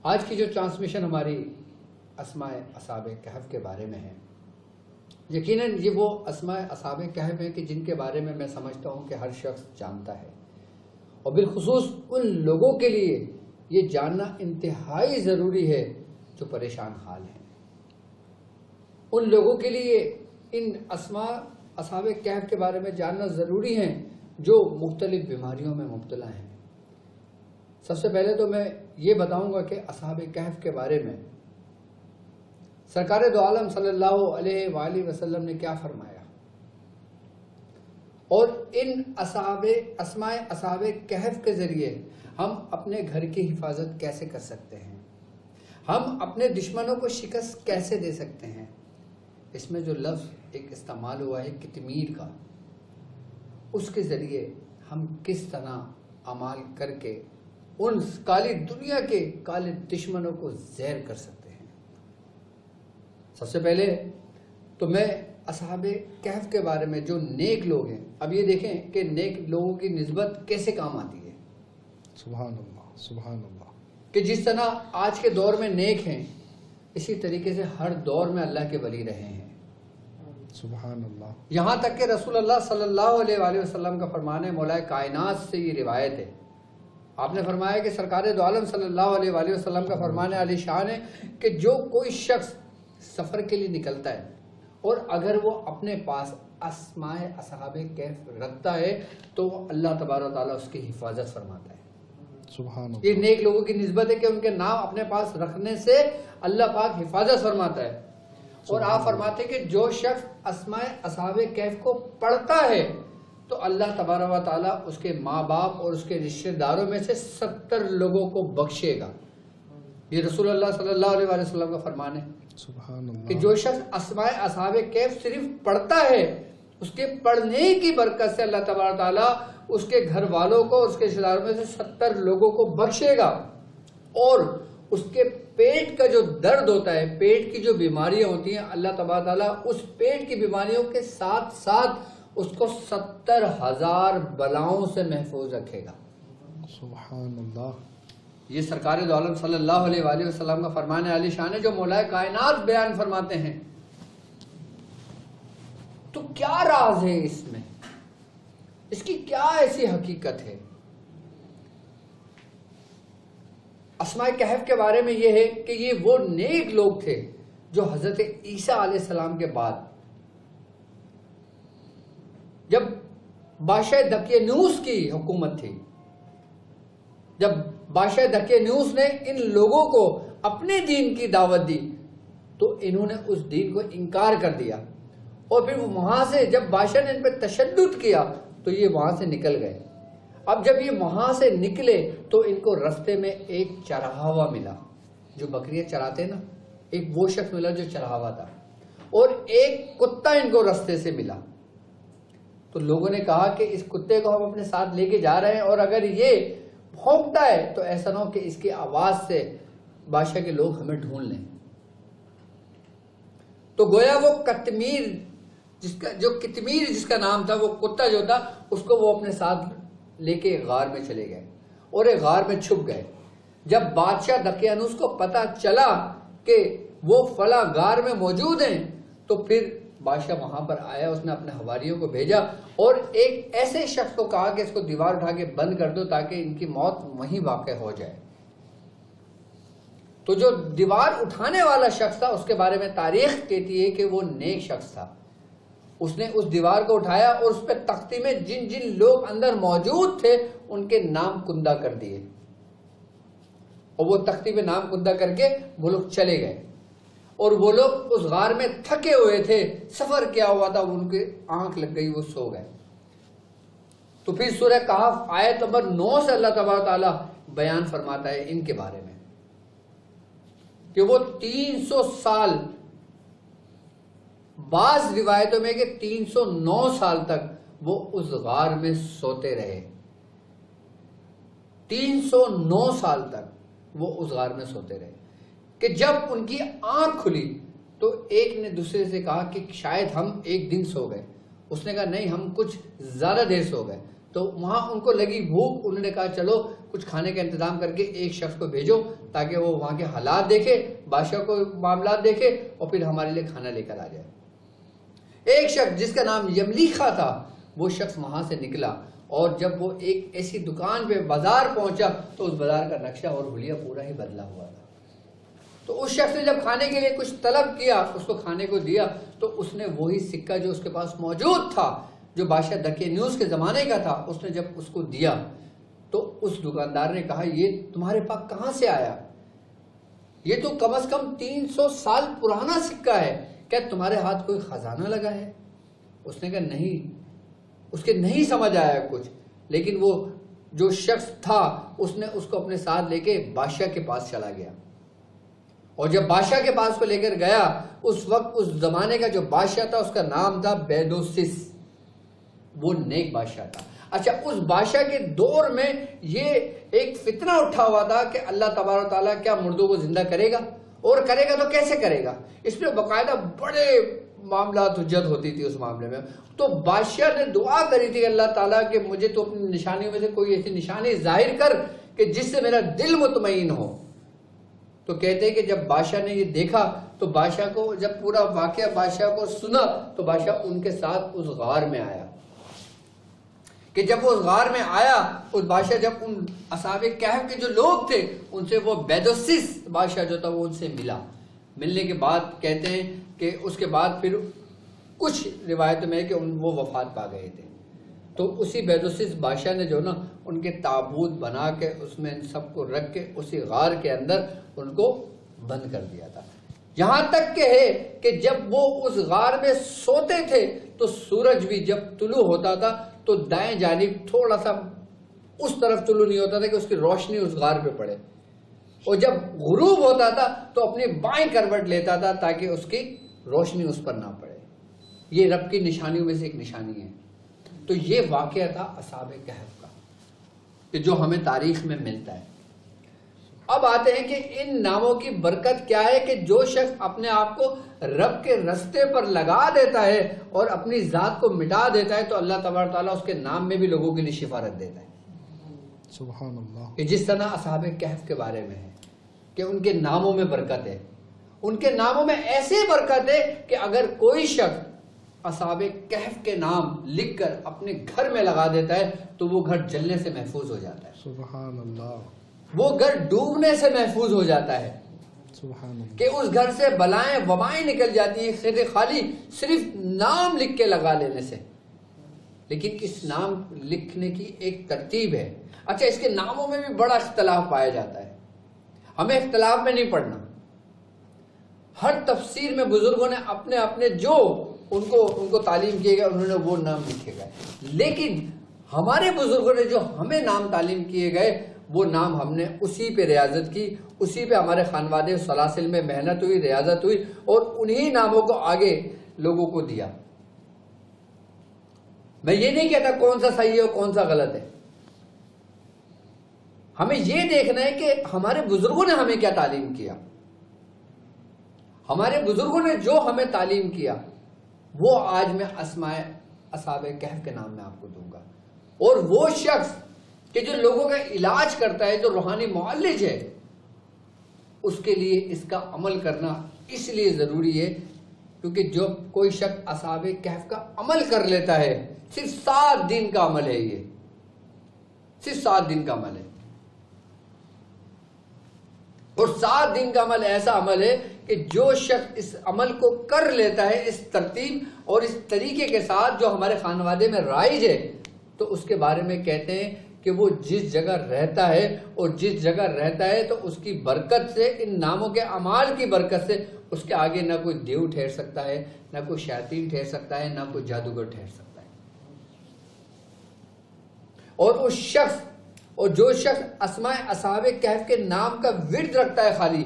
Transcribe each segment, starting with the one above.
آج کی جو ٹرانسمیشن ہماری اسماء اصحاب کہف کے بارے میں ہے، یقیناً یہ وہ اسماء اصحاب کہف ہیں کہ جن کے بارے میں میں سمجھتا ہوں کہ ہر شخص جانتا ہے، اور بالخصوص ان لوگوں کے لیے یہ جاننا انتہائی ضروری ہے جو پریشان حال ہیں۔ ان لوگوں کے لیے ان اسماء اصحاب کہف کے بارے میں جاننا ضروری ہے جو مختلف بیماریوں میں مبتلا ہیں۔ سب سے پہلے تو میں یہ بتاؤں گا کہ اصحاب کہف کے بارے میں سرکار دو عالم صلی اللہ علیہ وآلہ وسلم نے کیا فرمایا، اور ان اسماء اصحاب کہف کے ذریعے ہم اپنے گھر کی حفاظت کیسے کر سکتے ہیں، ہم اپنے دشمنوں کو شکست کیسے دے سکتے ہیں۔ اس میں جو لفظ ایک استعمال ہوا ہے کتمیر کا، اس کے ذریعے ہم کس طرح اعمال کر کے ان کالی دنیا کے کالے دشمنوں کو زہر کر سکتے ہیں۔ سب سے پہلے تو میں اصحاب کہف کے بارے میں جو نیک لوگ ہیں، اب یہ دیکھیں کہ نیک لوگوں کی نسبت کیسے کام آتی ہے۔ سبحان اللہ، سبحان اللہ، کہ جس طرح آج کے دور میں نیک ہیں، اسی طریقے سے ہر دور میں اللہ کے ولی رہے ہیں۔ سبحان اللہ۔ یہاں تک کہ رسول اللہ صلی اللہ علیہ وآلہ وسلم کا فرمان ہے، مولا کائنات سے یہ روایت ہے، آپ نے فرمایا کہ سرکار دو عالم صلی اللہ علیہ وآلہ وسلم کا فرمان علی شان ہے کہ جو کوئی شخص سفر کے لیے نکلتا ہے اور اگر وہ اپنے پاس اسماء اصحاب کہف رکھتا ہے تو اللہ تبارک و تعالیٰ اس کی حفاظت فرماتا ہے۔ سبحان اللہ۔ یہ نیک لوگوں کی نسبت ہے کہ ان کے نام اپنے پاس رکھنے سے اللہ پاک حفاظت فرماتا ہے۔ اور آپ فرماتے ہیں کہ جو شخص اسماء اصحاب کہف کو پڑھتا ہے تو اللہ تبارک و تعالیٰ اس کے ماں باپ اور اس کے رشتہ داروں میں سے 70 لوگوں کو بخشے گا۔ یہ رسول اللہ صلی اللہ علیہ وسلم کا فرمان ہے سبحان اللہ کہ جو شخص اسماء اصحاب کہف صرف پڑھتا ہے، اس کے پڑھنے کی برکت سے اللہ تبارک و تعالیٰ اس کے گھر والوں کو، اس کے رشتہ داروں میں سے 70 لوگوں کو بخشے گا، اور اس کے پیٹ کا جو درد ہوتا ہے، پیٹ کی جو بیماریاں ہوتی ہیں، اللہ تبارک تعالیٰ اس پیٹ کی بیماریوں کے ساتھ ساتھ اس کو 70,000 بلاؤں سے محفوظ رکھے گا۔ سبحان اللہ۔ یہ سرکار دو عالم صلی اللہ علیہ وآلہ وسلم کا فرمان عالی شان ہے جو مولا کائنات بیان فرماتے ہیں۔ تو کیا راز ہے اس میں، اس کی کیا ایسی حقیقت ہے؟ اسماء کہف کے بارے میں یہ ہے کہ یہ وہ نیک لوگ تھے جو حضرت عیسیٰ علیہ السلام کے بعد جب بادشاہ دقیانوس کی حکومت تھی، جب بادشاہ دقیانوس نے ان لوگوں کو اپنے دین کی دعوت دی تو انہوں نے اس دین کو انکار کر دیا، اور پھر وہاں سے جب بادشاہ نے ان پہ تشدد کیا تو یہ وہاں سے نکل گئے۔ اب جب یہ وہاں سے نکلے تو ان کو رستے میں ایک چرواہا ملا، جو بکریاں چراتے نا، ایک وہ شخص ملا جو چرواہا تھا، اور ایک کتا ان کو رستے سے ملا۔ تو لوگوں نے کہا کہ اس کتے کو ہم اپنے ساتھ لے کے جا رہے ہیں، اور اگر یہ بھونکتا ہے تو ایسا نہ ہو کہ اس کی آواز سے بادشاہ کے لوگ ہمیں ڈھونڈ لیں۔ تو گویا وہ کتمیر جس کا نام تھا، وہ کتا جو تھا، اس کو وہ اپنے ساتھ لے کے غار میں چلے گئے اور ایک غار میں چھپ گئے۔ جب بادشاہ دقیانوس کو پتا چلا کہ وہ فلاں غار میں موجود ہیں تو پھر بادشاہ وہاں پر آیا، اس نے اپنے حواریوں کو بھیجا اور ایک ایسے شخص کو کہا کہ اس کو دیوار اٹھا کے بند کر دو تاکہ ان کی موت وہیں واقع ہو جائے۔ تو جو دیوار اٹھانے والا شخص تھا اس کے بارے میں تاریخ کہتی ہے کہ وہ نیک شخص تھا۔ اس نے اس دیوار کو اٹھایا اور اس پہ تختی میں جن جن لوگ اندر موجود تھے ان کے نام کندہ کر دیے، اور وہ تختی پہ نام کندہ کر کے وہ لوگ چلے گئے، اور وہ لوگ اس غار میں تھکے ہوئے تھے، سفر کیا ہوا تھا، ان کی آنکھ لگ گئی، وہ سو گئے۔ تو پھر سورہ کہف آیت نمبر 9 سے اللہ تبارک تعالیٰ بیان فرماتا ہے ان کے بارے میں کہ وہ 300 سال، بعض روایتوں میں کہ 309 سال تک وہ اس غار میں سوتے رہے۔ 309 سال تک وہ اس غار میں سوتے رہے کہ جب ان کی آنکھ کھلی تو ایک نے دوسرے سے کہا کہ شاید ہم ایک دن سو گئے۔ اس نے کہا نہیں، ہم کچھ زیادہ دیر سو گئے۔ تو وہاں ان کو لگی بھوک، انہوں نے کہا چلو کچھ کھانے کا انتظام کر کے ایک شخص کو بھیجو تاکہ وہ وہاں کے حالات دیکھے، بادشاہ کو معاملات دیکھے اور پھر ہمارے لیے کھانا لے کر آ جائے۔ ایک شخص جس کا نام یملیخا تھا، وہ شخص وہاں سے نکلا، اور جب وہ ایک ایسی دکان پہ بازار پہنچا تو اس بازار کا نقشہ اور حلیہ پورا ہی بدلا ہوا تھا۔ تو اس شخص نے جب کھانے کے لیے کچھ طلب کیا، اس کو کھانے کو دیا، تو اس نے وہی سکہ جو اس کے پاس موجود تھا، جو بادشاہ دقیانوس کے زمانے کا تھا، اس نے جب اس کو دیا تو اس دکاندار نے کہا یہ تمہارے پاس کہاں سے آیا؟ یہ تو کم از کم 300 سال پرانا سکہ ہے، کیا تمہارے ہاتھ کوئی خزانہ لگا ہے؟ اس نے کہا نہیں، اس کے نہیں سمجھ آیا کچھ، لیکن وہ جو شخص تھا اس نے اس کو اپنے ساتھ لے کے بادشاہ کے پاس چلا گیا، اور جب بادشاہ کے پاس کو لے کر گیا، اس وقت اس زمانے کا جو بادشاہ تھا اس کا نام تھا بیدوسس، وہ نیک بادشاہ تھا۔ اچھا، اس بادشاہ کے دور میں یہ ایک فتنہ اٹھا ہوا تھا کہ اللہ تبارک و تعالیٰ کیا مردوں کو زندہ کرے گا، اور کرے گا تو کیسے کرے گا؟ اس میں باقاعدہ بڑے معاملات حجت ہوتی تھی اس معاملے میں۔ تو بادشاہ نے دعا کری تھی اللہ تعالیٰ کہ مجھے تو اپنی نشانیوں میں سے کوئی ایسی نشانی ظاہر کر کہ جس سے میرا دل مطمئن ہو۔ تو کہتے ہیں کہ جب بادشاہ نے یہ دیکھا تو بادشاہ کو جب پورا واقعہ بادشاہ کو سنا تو بادشاہ ان کے ساتھ اس غار میں آیا، کہ جب وہ اس غار میں آیا، اس بادشاہ جب ان اصحاب کہف کے جو لوگ تھے ان سے وہ بیدوسس بادشاہ جو تھا وہ ان سے ملا۔ ملنے کے بعد کہتے ہیں کہ اس کے بعد پھر کچھ روایتوں میں ہے کہ وہ وفات پا گئے تھے۔ تو اسی بیدوسس بادشاہ نے جو نا ان کے تابوت بنا کے اس میں ان سب کو رکھ کے اسی غار کے اندر ان کو بند کر دیا تھا، یہاں تک کہ ہے کہ جب وہ اس غار میں سوتے تھے تو سورج بھی جب طلوع ہوتا تھا تو دائیں جانب تھوڑا سا اس طرف طلوع نہیں ہوتا تھا کہ اس کی روشنی اس غار پہ پڑے، اور جب غروب ہوتا تھا تو اپنی بائیں کروٹ لیتا تھا تاکہ اس کی روشنی اس پر نہ پڑے۔ یہ رب کی نشانیوں میں سے ایک نشانی ہے۔ تو یہ واقعہ تھا اصحاب کہف کا کہ جو ہمیں تاریخ میں ملتا ہے۔ اب آتے ہیں کہ ان ناموں کی برکت کیا ہے کہ جو شخص اپنے آپ کو رب کے رستے پر لگا دیتا ہے اور اپنی ذات کو مٹا دیتا ہے تو اللہ تبارک تعالیٰ اس کے نام میں بھی لوگوں کے لیے شفا رکھ دیتا ہے۔ سبحان اللہ۔ کہ جس طرح اصحاب کہف کے بارے میں ہے کہ ان کے ناموں میں برکت ہے، ان کے ناموں میں ایسے برکت ہے کہ اگر کوئی شخص اصحاب کہف کے نام لکھ کر اپنے گھر میں لگا دیتا ہے تو وہ گھر جلنے سے محفوظ ہو جاتا ہے، سبحان اللہ، وہ گھر ڈوبنے سے محفوظ ہو جاتا ہے، سبحان اللہ، کہ اس گھر سے بلائیں وبائیں نکل جاتی ہیں خالی صرف نام لکھ کے لگا لینے سے۔ لیکن اس نام لکھنے کی ایک ترتیب ہے۔ اچھا، اس کے ناموں میں بھی بڑا اختلاف پایا جاتا ہے، ہمیں اختلاف میں نہیں پڑھنا۔ ہر تفسیر میں بزرگوں نے اپنے اپنے جو ان کو تعلیم کیے گئے انہوں نے وہ نام لکھے گئے، لیکن ہمارے بزرگوں نے جو ہمیں نام تعلیم کیے گئے وہ نام ہم نے اسی پہ ریاضت کی، اسی پہ ہمارے خانوادے سلاسل میں محنت ہوئی، ریاضت ہوئی، اور انہی ناموں کو آگے لوگوں کو دیا۔ میں یہ نہیں کہتا کون سا صحیح ہے اور کون سا غلط ہے، ہمیں یہ دیکھنا ہے کہ ہمارے بزرگوں نے ہمیں کیا تعلیم کیا۔ ہمارے بزرگوں نے جو ہمیں تعلیم کیا وہ آج میں اسماء اصحاب کہف کے نام میں آپ کو دوں گا، اور وہ شخص کہ جو لوگوں کا علاج کرتا ہے، جو روحانی معالج ہے، اس کے لیے اس کا عمل کرنا اس لیے ضروری ہے کیونکہ جو کوئی شخص اصحاب کہف کا عمل کر لیتا ہے، صرف 7 دن کا عمل ہے، یہ صرف 7 دن کا عمل ہے، اور 7 دن کا عمل ایسا عمل ہے کہ جو شخص اس عمل کو کر لیتا ہے اس ترتیب اور اس طریقے کے ساتھ جو ہمارے خانوادے میں رائج ہے، تو اس کے بارے میں کہتے ہیں کہ وہ جس جگہ رہتا ہے اور جس جگہ رہتا ہے تو اس کی برکت سے، ان ناموں کے اعمال کی برکت سے اس کے آگے نہ کوئی دیو ٹھہر سکتا ہے، نہ کوئی شیاطین ٹھہر سکتا ہے، نہ کوئی جادوگر ٹھہر سکتا ہے۔ اور اس شخص اور جو شخص اسماء اصحاب کہف کے نام کا ورد رکھتا ہے خالی،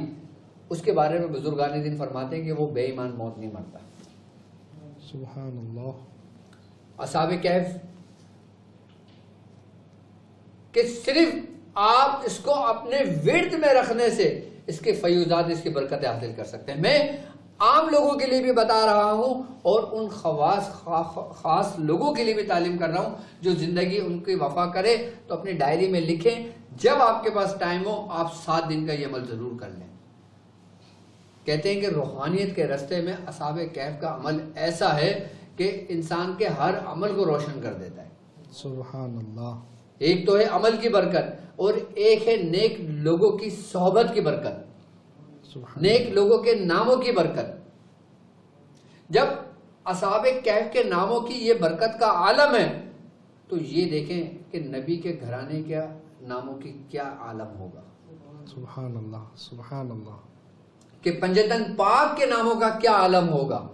اس کے بارے میں بزرگان دین فرماتے ہیں کہ وہ بے ایمان موت نہیں مرتا۔ سبحان اللہ۔ اصحاب کہف کہ صرف آپ اس کو اپنے ورد میں رکھنے سے اس کے فیوزات، اس کی برکتیں حاصل کر سکتے ہیں۔ میں عام لوگوں کے لیے بھی بتا رہا ہوں اور ان خاص لوگوں کے لیے بھی تعلیم کر رہا ہوں جو زندگی ان کی وفا کرے تو اپنی ڈائری میں لکھیں، جب آپ کے پاس ٹائم ہو آپ 7 دن کا یہ عمل ضرور کر لیں۔ کہتے ہیں کہ روحانیت کے راستے میں اصحاب کہف کا عمل ایسا ہے کہ انسان کے ہر عمل کو روشن کر دیتا ہے۔ سبحان اللہ۔ ایک تو ہے عمل کی برکت اور ایک ہے نیک لوگوں کی صحبت کی برکت، نیک لوگوں کے ناموں کی برکت۔ جب اصحاب کہف کے ناموں کی یہ برکت کا عالم ہے تو یہ دیکھیں کہ نبی کے گھرانے کے ناموں کی کیا عالم ہوگا۔ سبحان اللہ، سبحان اللہ۔ کہ پنجتن پاک کے ناموں کا کیا عالم ہوگا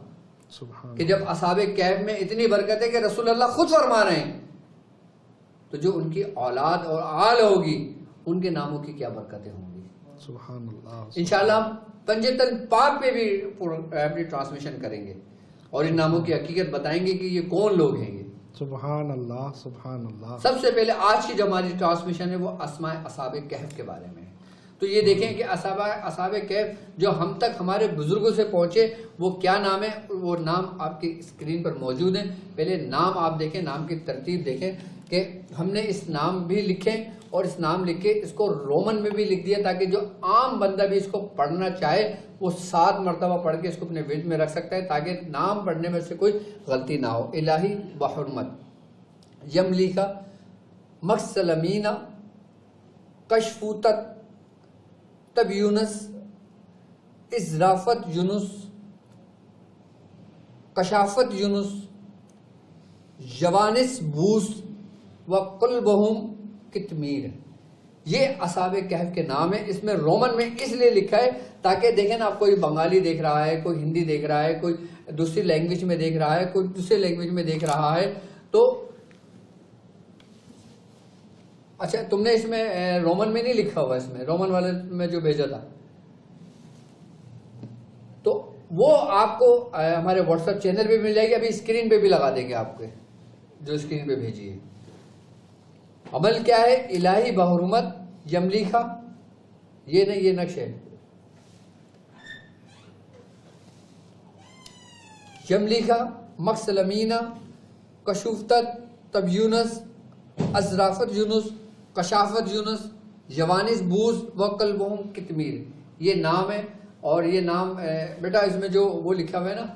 سبحان کہ جب اصحاب کہف میں اتنی برکت ہے کہ رسول اللہ خود فرما رہے ہیں تو جو ان کی اولاد اور آل ہوگی ان کے ناموں کی کیا برکتیں ہوں گی۔ سبحان اللہ۔ انشاءاللہ ہم پنجتن پاک پہ بھی اپنی ٹرانسمیشن کریں گے اور ان ناموں کی حقیقت بتائیں گے کہ یہ کون لوگ ہیں۔ یہ سبحان اللہ، سبحان اللہ۔ سب سے پہلے آج کی جو ہماری ٹرانسمیشن ہے وہ اسماء اصحاب کہف کے بارے میں ہے۔ تو یہ دیکھیں کہ اصحاب کہف جو ہم تک ہمارے بزرگوں سے پہنچے وہ کیا نام ہے، وہ نام آپ کی اسکرین پر موجود ہیں۔ پہلے نام آپ دیکھیں، نام کی ترتیب دیکھیں کہ ہم نے اس نام بھی لکھیں اور اس نام لکھ کے اس کو رومن میں بھی لکھ دیا تاکہ جو عام بندہ بھی اس کو پڑھنا چاہے وہ 7 مرتبہ پڑھ کے اس کو اپنے ورد میں رکھ سکتا ہے تاکہ نام پڑھنے میں سے کوئی غلطی نہ ہو۔ الہی بحرمت یملیکا مکسلمینہ کشفوتت تب یونس ازرافت یونس کشافت یونس جوانس بوس وقلبہم کتمیر۔ یہ اصحاب کہف کے نام ہے۔ اس میں رومن میں اس لیے لکھا ہے تاکہ دیکھیں نا، آپ کوئی بنگالی دیکھ رہا ہے، کوئی ہندی دیکھ رہا ہے، کوئی دوسری لینگویج میں دیکھ رہا ہے، کوئی دوسری لینگویج میں دیکھ رہا ہے تو اچھا تم نے اس میں رومن میں نہیں لکھا ہوا، اس میں رومن والے میں جو بھیجا تھا تو وہ آپ کو ہمارے واٹس ایپ چینل پہ مل جائے گی، ابھی اسکرین پہ بھی لگا دیں گے آپ کے جو اسکرین پہ بھیجی ہے۔ عمل کیا ہے؟ الہی بحرمت یملیکا، یہ نہیں، یہ نقش ہے یملیکا مکسلمینہ کشوفتت تب یونس ازرافت یونس کشافت یونس جوانس بوز وقلبہم کتمیر، یہ نام ہے۔ اور یہ نام بیٹا اس میں جو وہ لکھا ہوا ہے نا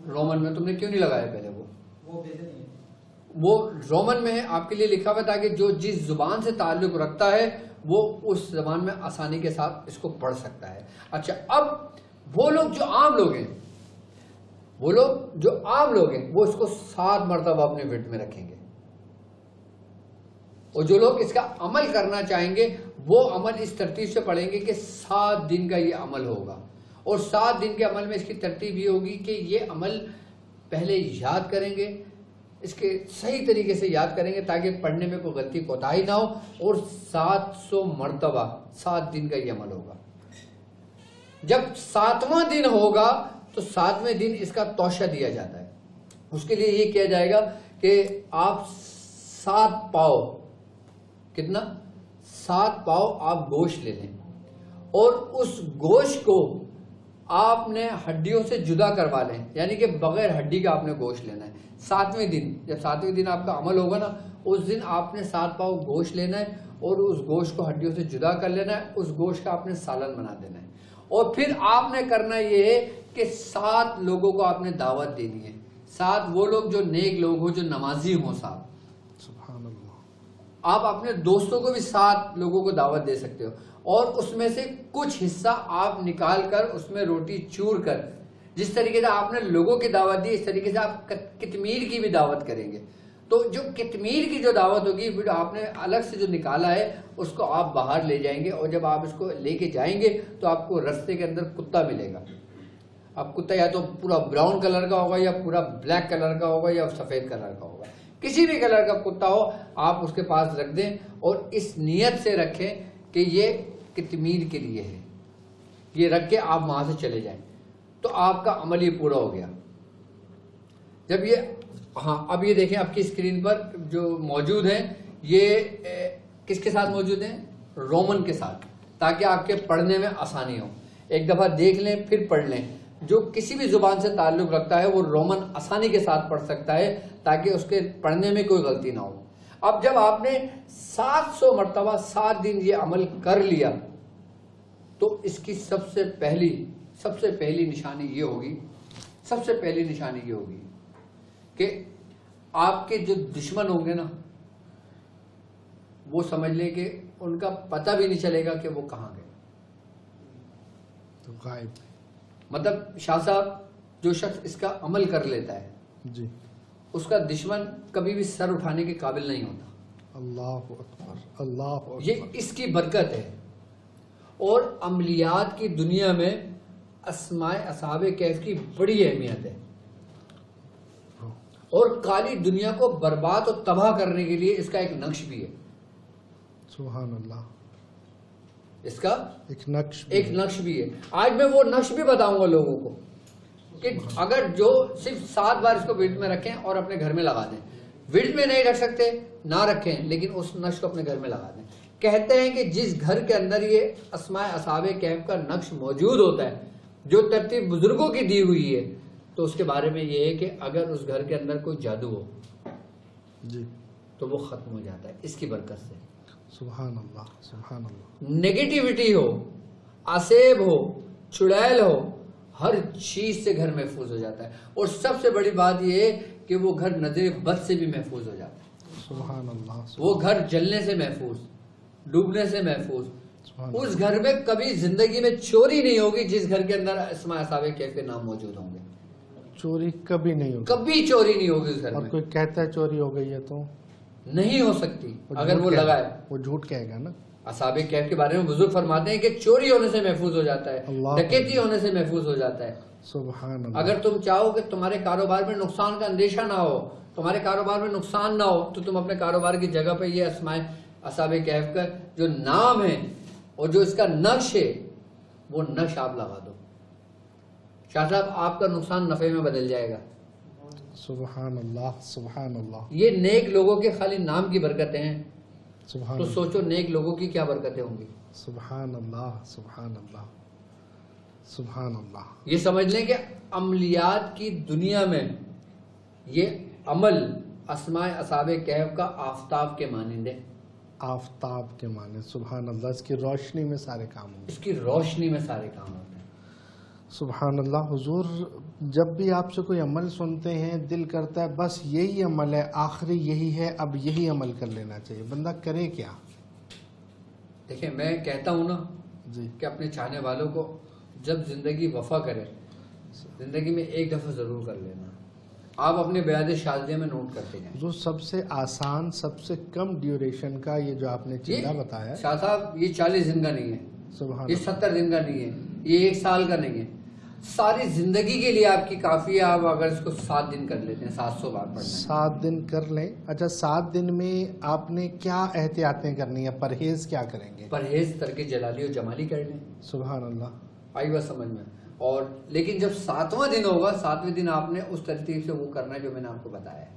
رومن میں، تم نے کیوں نہیں لگایا پہلے؟ وہ رومن میں ہے، آپ کے لیے لکھا ہوا ہے تاکہ جو جس زبان سے تعلق رکھتا ہے وہ اس زبان میں آسانی کے ساتھ اس کو پڑھ سکتا ہے۔ اچھا اب وہ لوگ جو عام لوگ ہیں، وہ اس کو 7 مرتبہ اپنے ورد میں رکھیں گے، اور جو لوگ اس کا عمل کرنا چاہیں گے وہ عمل اس ترتیب سے پڑھیں گے کہ 7 دن کا یہ عمل ہوگا، اور 7 دن کے عمل میں اس کی ترتیب یہ ہوگی کہ یہ عمل پہلے یاد کریں گے، اس کے صحیح طریقے سے یاد کریں گے تاکہ پڑھنے میں کوئی غلطی کوتاہی نہ ہو، اور 700 مرتبہ 7 دن کا یہ عمل ہوگا۔ جب 7واں دن ہوگا تو 7ویں دن اس کا توشہ دیا جاتا ہے۔ اس کے لیے یہ کیا جائے گا کہ آپ 7 پاؤ، کتنا؟ 7 پاؤ آپ گوشت لے لیں، اور اس گوشت کو آپ نے ہڈیوں سے جدا کروا لیں، یعنی کہ بغیر ہڈی کا آپ نے گوشت لینا ہے۔ 7ویں دن، جب 7ویں دن آپ کا عمل ہوگا نا، اس دن آپ نے 7 پاؤ گوشت لینا ہے اور اس گوشت کو ہڈیوں سے جدا کر لینا ہے، اس گوشت کا آپ نے سالن بنا دینا ہے، اور پھر آپ نے کرنا یہ ہے کہ 7 لوگوں کو آپ نے دعوت دینی ہے۔ 7 وہ لوگ جو نیک لوگ ہوں، جو نمازی ہوں صاحب۔ سبحان اللہ۔ آپ اپنے دوستوں کو بھی 7 لوگوں کو دعوت دے سکتے ہو، اور اس میں سے کچھ حصہ آپ نکال کر اس میں روٹی چور کر، جس طریقے سے آپ نے لوگوں کی دعوت دی اس طریقے سے آپ کتمیر کی بھی دعوت کریں گے۔ تو جو کتمیر کی جو دعوت ہوگی پھر آپ نے الگ سے جو نکالا ہے اس کو آپ باہر لے جائیں گے، اور جب آپ اس کو لے کے جائیں گے تو آپ کو رستے کے اندر کتا ملے گا۔ اب کتا یا تو پورا براؤن کلر کا ہوگا، یا پورا بلیک کلر کا ہوگا، یا سفید کلر کا ہوگا، کسی بھی کلر کا کتا ہو آپ اس کے پاس رکھ دیں، اور اس نیت سے رکھیں کہ یہ کتمیر کے لیے ہے، یہ رکھ کے آپ وہاں سے چلے جائیں تو آپ کا عمل یہ پورا ہو گیا۔ جب یہ اب یہ دیکھیں آپ کی اسکرین پر جو موجود ہیں، یہ کس کے ساتھ موجود ہیں؟ رومن کے ساتھ، تاکہ آپ کے پڑھنے میں آسانی ہو۔ ایک دفعہ دیکھ لیں پھر پڑھ لیں۔ جو کسی بھی زبان سے تعلق رکھتا ہے وہ رومن آسانی کے ساتھ پڑھ سکتا ہے تاکہ اس کے پڑھنے میں کوئی غلطی نہ ہو. اب جب آپ نے 700 مرتبہ 7 دن یہ عمل کر لیا تو اس کی سب سے پہلی نشانی یہ ہوگی کہ آپ کے جو دشمن ہوں گے نا وہ سمجھ لیں کہ ان کا پتہ بھی نہیں چلے گا کہ وہ کہاں گئے. تو غائب. مطلب شاہ صاحب جو شخص اس کا عمل کر لیتا ہے جی اس کا دشمن کبھی بھی سر اٹھانے کے قابل نہیں ہوتا. اللہ اکبر اللہ اکبر. یہ اس کی برکت ہے. اور عملیات کی دنیا میں اسماء اصحاب کہف کی بڑی اہمیت ہے اور کالی دنیا کو برباد اور تباہ کرنے کے لیے اس کا ایک نقش بھی ہے. سبحان اللہ. اس کا ایک نقش بھی ہے. آج میں وہ نقش بھی بتاؤں گا لوگوں کو کہ اگر جو صرف 7 بار اس کو ورد میں رکھیں اور اپنے گھر میں لگا دیں. ورد میں نہیں رکھ سکتے نہ رکھیں لیکن اس نقش کو اپنے گھر میں لگا دیں. کہتے ہیں کہ جس گھر کے اندر یہ اسماء اصحاب کہف کا نقش موجود ہوتا ہے جو ترتیب بزرگوں کی دی ہوئی ہے تو اس کے بارے میں یہ ہے کہ اگر اس گھر کے اندر کوئی جادو ہو جی تو وہ ختم ہو جاتا ہے اس کی برکت سے. سبحان اللہ سبحان اللہ. نیگیٹیوٹی ہو، عصیب ہو، چڑیل ہو، ہر چیز سے گھر محفوظ ہو جاتا ہے. اور سب سے بڑی بات یہ ہے کہ وہ گھر نظر بد سے بھی محفوظ ہو جاتا ہے. سبحان اللہ. وہ گھر جلنے سے محفوظ، ڈوبنے سے محفوظ. اس گھر میں کبھی زندگی میں چوری نہیں ہوگی جس گھر کے اندر اسماء اصحاب کہف کے نام موجود ہوں گے. چوری کبھی نہیں ہوگی. کبھی چوری نہیں ہوگی اس گھر اور میں. کوئی کہتا ہے چوری ہو گئی ہے تو نہیں ہو سکتی اگر وہ لگائے. وہ جھوٹ کہے گا نا. اصحاب کہف کے بارے میں بزرگ فرماتے ہیں کہ چوری ہونے سے محفوظ ہو جاتا ہے، اللہ ڈکیتی ہونے سے محفوظ ہو جاتا ہے. سبحان اللہ. اگر تم چاہو کہ تمہارے کاروبار میں نقصان کا اندیشہ نہ ہو، تمہارے کاروبار میں نقصان نہ ہو تو تم اپنے کاروبار کی جگہ پہ یہ اسماء اصحاب کہف کا جو نام ہے اور جو اس کا نقش ہے وہ نقش آپ لگا دو. شاہ صاحب آپ کا نقصان نفع میں بدل جائے گا. سبحان اللہ سبحان اللہ. یہ نیک لوگوں کے خالی نام کی برکتیں ہیں سبحان تو اللہ. سوچو نیک لوگوں کی کیا برکتیں ہوں گی. سبحان اللہ سبحان اللہ سبحان اللہ. یہ سمجھ لیں کہ عملیات کی دنیا میں یہ عمل اسماء اصحاب کہف کا آفتاب کے مانند ہے. آفتاب کے معنی. سبحان اللہ. اس کی روشنی میں سارے کام ہوں گے. اس کی روشنی میں سارے کام ہوتے ہیں. سبحان اللہ. حضور جب بھی آپ سے کوئی عمل سنتے ہیں دل کرتا ہے بس یہی عمل ہے، آخری یہی ہے، اب یہی عمل کر لینا چاہیے. بندہ کرے کیا؟ دیکھیں میں کہتا ہوں نا جی کہ اپنے چاہنے والوں کو جب زندگی وفا کرے زندگی میں ایک دفعہ ضرور کر لینا. آپ اپنے بیعت شاذلیہ میں نوٹ کرتے جائیں. جو سب سے آسان سب سے کم ڈیوریشن کا یہ جو آپ نے چیزہ بتایا ہے. شاہ صاحب یہ 40 دن کا نہیں ہے، سبحان یہ 70 دن کا نہیں ہے، یہ 1 سال کا نہیں ہے. ساری زندگی کے لیے آپ کی کافی ہے. آپ اگر اس کو 7 دن کر لیتے ہیں 700 بار پڑھنا ہے. 7 دن کر لیں. اچھا 7 دن میں آپ نے کیا احتیاطیں کرنی ہیں؟ پرہیز کیا کریں گے؟ پرہیز ترک جلالی اور جمالی کر لیں. سبحان اللہ. آئی بات سمجھ میں. اور لیکن جب 7واں دن ہوگا 7ویں دن آپ نے اس ترتیب سے وہ کرنا ہے جو میں نے آپ کو بتایا ہے.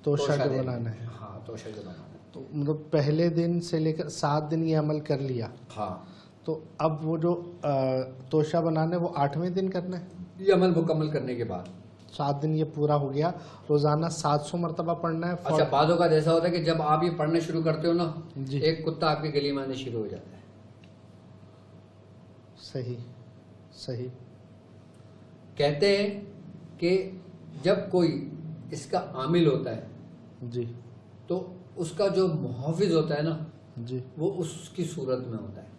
توشہ جو بنانا ہے. ہاں توشہ جو بنانا ہے. تو مطلب پہلے دن سے لے کر 7 دن یہ عمل کر لیا. ہاں تو اب وہ جو توشہ بنانا ہے وہ 8ویں دن کرنا ہے. یہ عمل مکمل کرنے کے بعد 7 دن یہ پورا ہو گیا. روزانہ 700 مرتبہ پڑھنا ہے. اچھا بعدوں کا ایسا ہوتا ہے کہ جب آپ یہ پڑھنا شروع کرتے ہو نا جی. ایک کتا آپ کی گلی میں آنے شروع ہو جاتا ہے. صحیح صحیح. کہتے ہیں کہ جب کوئی اس کا عامل ہوتا ہے جی تو اس کا جو محافظ ہوتا ہے نا جی وہ اس کی صورت میں ہوتا ہے.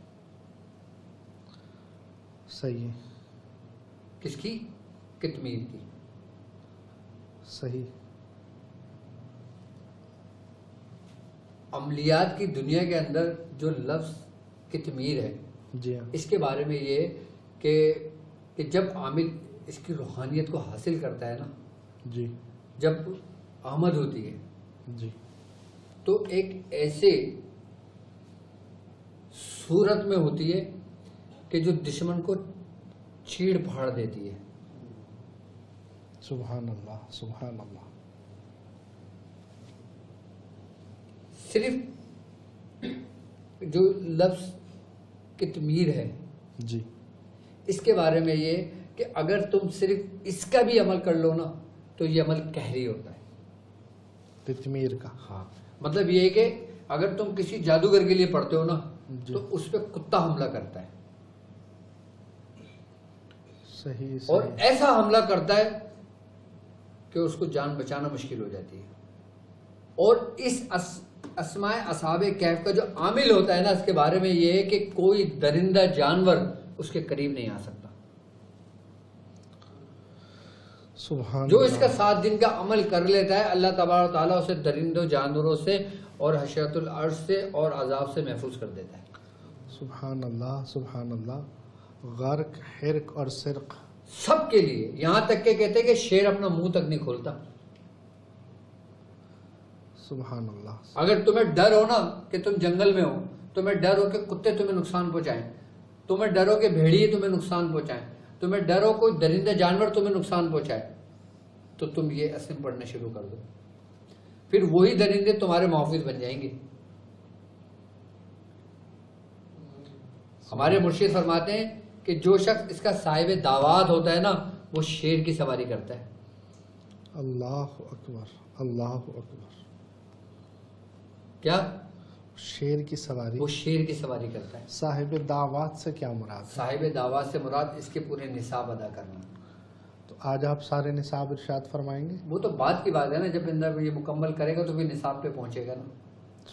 صحیح کس کی؟ کتمیر کی. صحیح. عملیات کی دنیا کے اندر جو لفظ کتمیر ہے جی ہاں. اس کے بارے میں یہ کہ جب عامل اس کی روحانیت کو حاصل کرتا ہے نا جی جب آمد ہوتی ہے جی تو ایک ایسے صورت میں ہوتی ہے کہ جو دشمن کو چیڑ پھاڑ دیتی ہے. سبحان اللہ سبحان اللہ. صرف جو لفظ کتمیر ہے جی اس کے بارے میں یہ کہ اگر تم صرف اس کا بھی عمل کر لو نا تو یہ عمل قہری ہوتا ہے. قطمیر کا. ہاں مطلب یہ ہے کہ اگر تم کسی جادوگر کے لیے پڑھتے ہو نا جی. تو اس پہ کتا حملہ کرتا ہے صحیح. اور ایسا حملہ کرتا ہے کہ اس کو جان بچانا مشکل ہو جاتی ہے. اور اس اسماء اصحاب کہف کا جو عامل ہوتا ہے نا اس کے بارے میں یہ ہے کہ کوئی درندہ جانور اس کے قریب نہیں آ سکتا. سبحان جو اس کا 7 دن کا عمل کر لیتا ہے اللہ تبارک و تعالیٰ اسے درندوں جانوروں سے اور حشرۃ الارض سے اور عذاب سے محفوظ کر دیتا ہے. سبحان اللہ. سبحان اللہ. غرق، حرق اور سرق سب کے لیے، یہاں تک کہ کہتے ہیں کہ شیر اپنا منہ تک نہیں کھولتا. سبحان اللہ. اگر تمہیں ڈر ہو نا کہ تم جنگل میں ہو، تمہیں ڈر ہو کہ کتے تمہیں نقصان پہنچائیں، تمہیں ڈر ہو کہ بھیڑیے تمہیں نقصان پہنچائیں، تمہیں ڈر ہو کوئی درندہ جانور تمہیں نقصان پہنچائے، تو تم یہ اسم پڑھنا شروع کر دو. پھر وہی درندے تمہارے محافظ بن جائیں گے. ہمارے مرشد فرماتے ہیں کہ جو شخص اس کا صاحب دعوات ہوتا ہے نا وہ شیر کی سواری کرتا ہے. اللہ اکبر. اللہ اکبر. کیا؟ شیر کی سواری. وہ شیر کی سواری کرتا ہے. صاحب دعوات سے کیا مراد ہے؟ صاحب دعوات سے مراد اس کے پورے نصاب ادا کرنا. تو آج آپ سارے نصاب ارشاد فرمائیں گے؟ وہ تو بات کی بات ہے نا، جب بندہ یہ مکمل کرے گا تو پھر نصاب پہ پہنچے گا نا.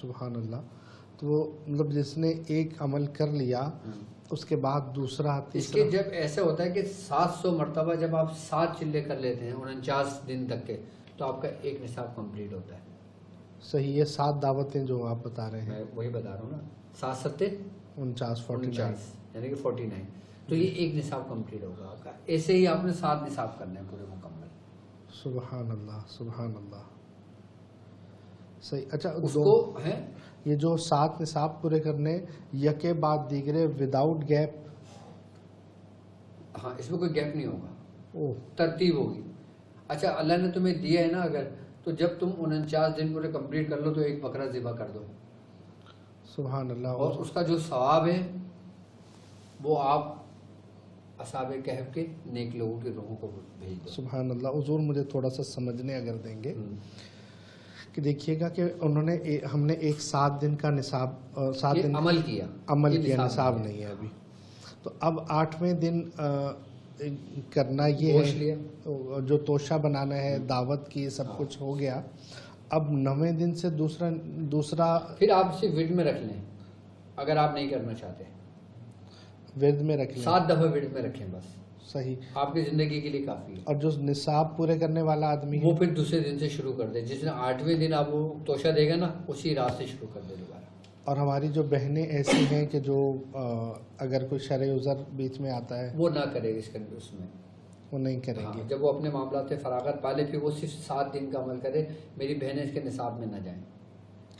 سبحان اللہ. تو وہ مطلب جس نے ایک عمل کر لیا اس کے بعد دوسرا اس کے جب ایسا ہوتا ہے کہ 700 مرتبہ جب آپ 7 چلے کر لیتے ہیں 49 دن تک کے تو آپ کا ایک نصاب کمپلیٹ ہوتا ہے. صحیح ہے. 7 دعوتیں جو آپ بتا رہے ہیں، میں وہی بتا رہا ہوں نا، 7 7 49 49 یعنی کہ 49، تو یہ ایک نصاب کمپلیٹ ہوگا آپ کا. ایسے ہی آپ نے 7 نصاب کرنے ہیں پورے مکمل. سبحان اللہ. سبحان اللہ. صحیح. اچھا اس کو ہے یہ جو 7 نصاب پورے کرنے یکے بعد دیگرے وداؤٹ گیپ. ہاں اس میں کوئی گیپ نہیں ہوگا، اوہ ترتیب ہوگی. اچھا اللہ نے تمہیں دیا ہے نا اگر، تو جب تم 49 دن پورے کمپلیٹ کر لو تو ایک بکرا ذبح کر دو. سبحان اللہ. اور اس کا جو ثواب ہے وہ آپ اصحاب کہف کے نیک لوگوں کی روحوں کو بھیج دو. سبحان اللہ. حضور مجھے تھوڑا سا سمجھنے اگر دیں گے کہ دیکھیے گا کہ انہوں نے ہم نے ایک 7 دن کا نصاب 7 دن عمل کیا نصاب نہیں ہے ابھی. تو اب 8ویں دن کرنا یہ ہے جو توشہ بنانا ہے، دعوت کی سب کچھ ہو گیا. اب 9ویں دن سے دوسرا پھر آپ اسے ورد میں رکھ لیں اگر آپ نہیں کرنا چاہتے. ورد میں رکھ لیں 7 دفعہ ورد میں رکھیں بس. صحیح. آپ کی زندگی کے لیے کافی ہے. اور جو نصاب پورے کرنے والا آدمی وہ پھر دوسرے دن سے شروع کر دے. جس نے 8ویں دن آپ وہ توشہ دے گا نا اسی رات سے شروع کر دے دوبارہ. اور ہماری جو بہنیں ایسی ہیں کہ جو اگر کوئی شرع عذر بیچ میں آتا ہے وہ نہ کرے اس میں وہ نہیں کریں گی. جب وہ اپنے معاملات سے فراغت پالے پھر وہ صرف 7 دن کا عمل کرے. میری بہنیں اس کے نصاب میں نہ جائیں.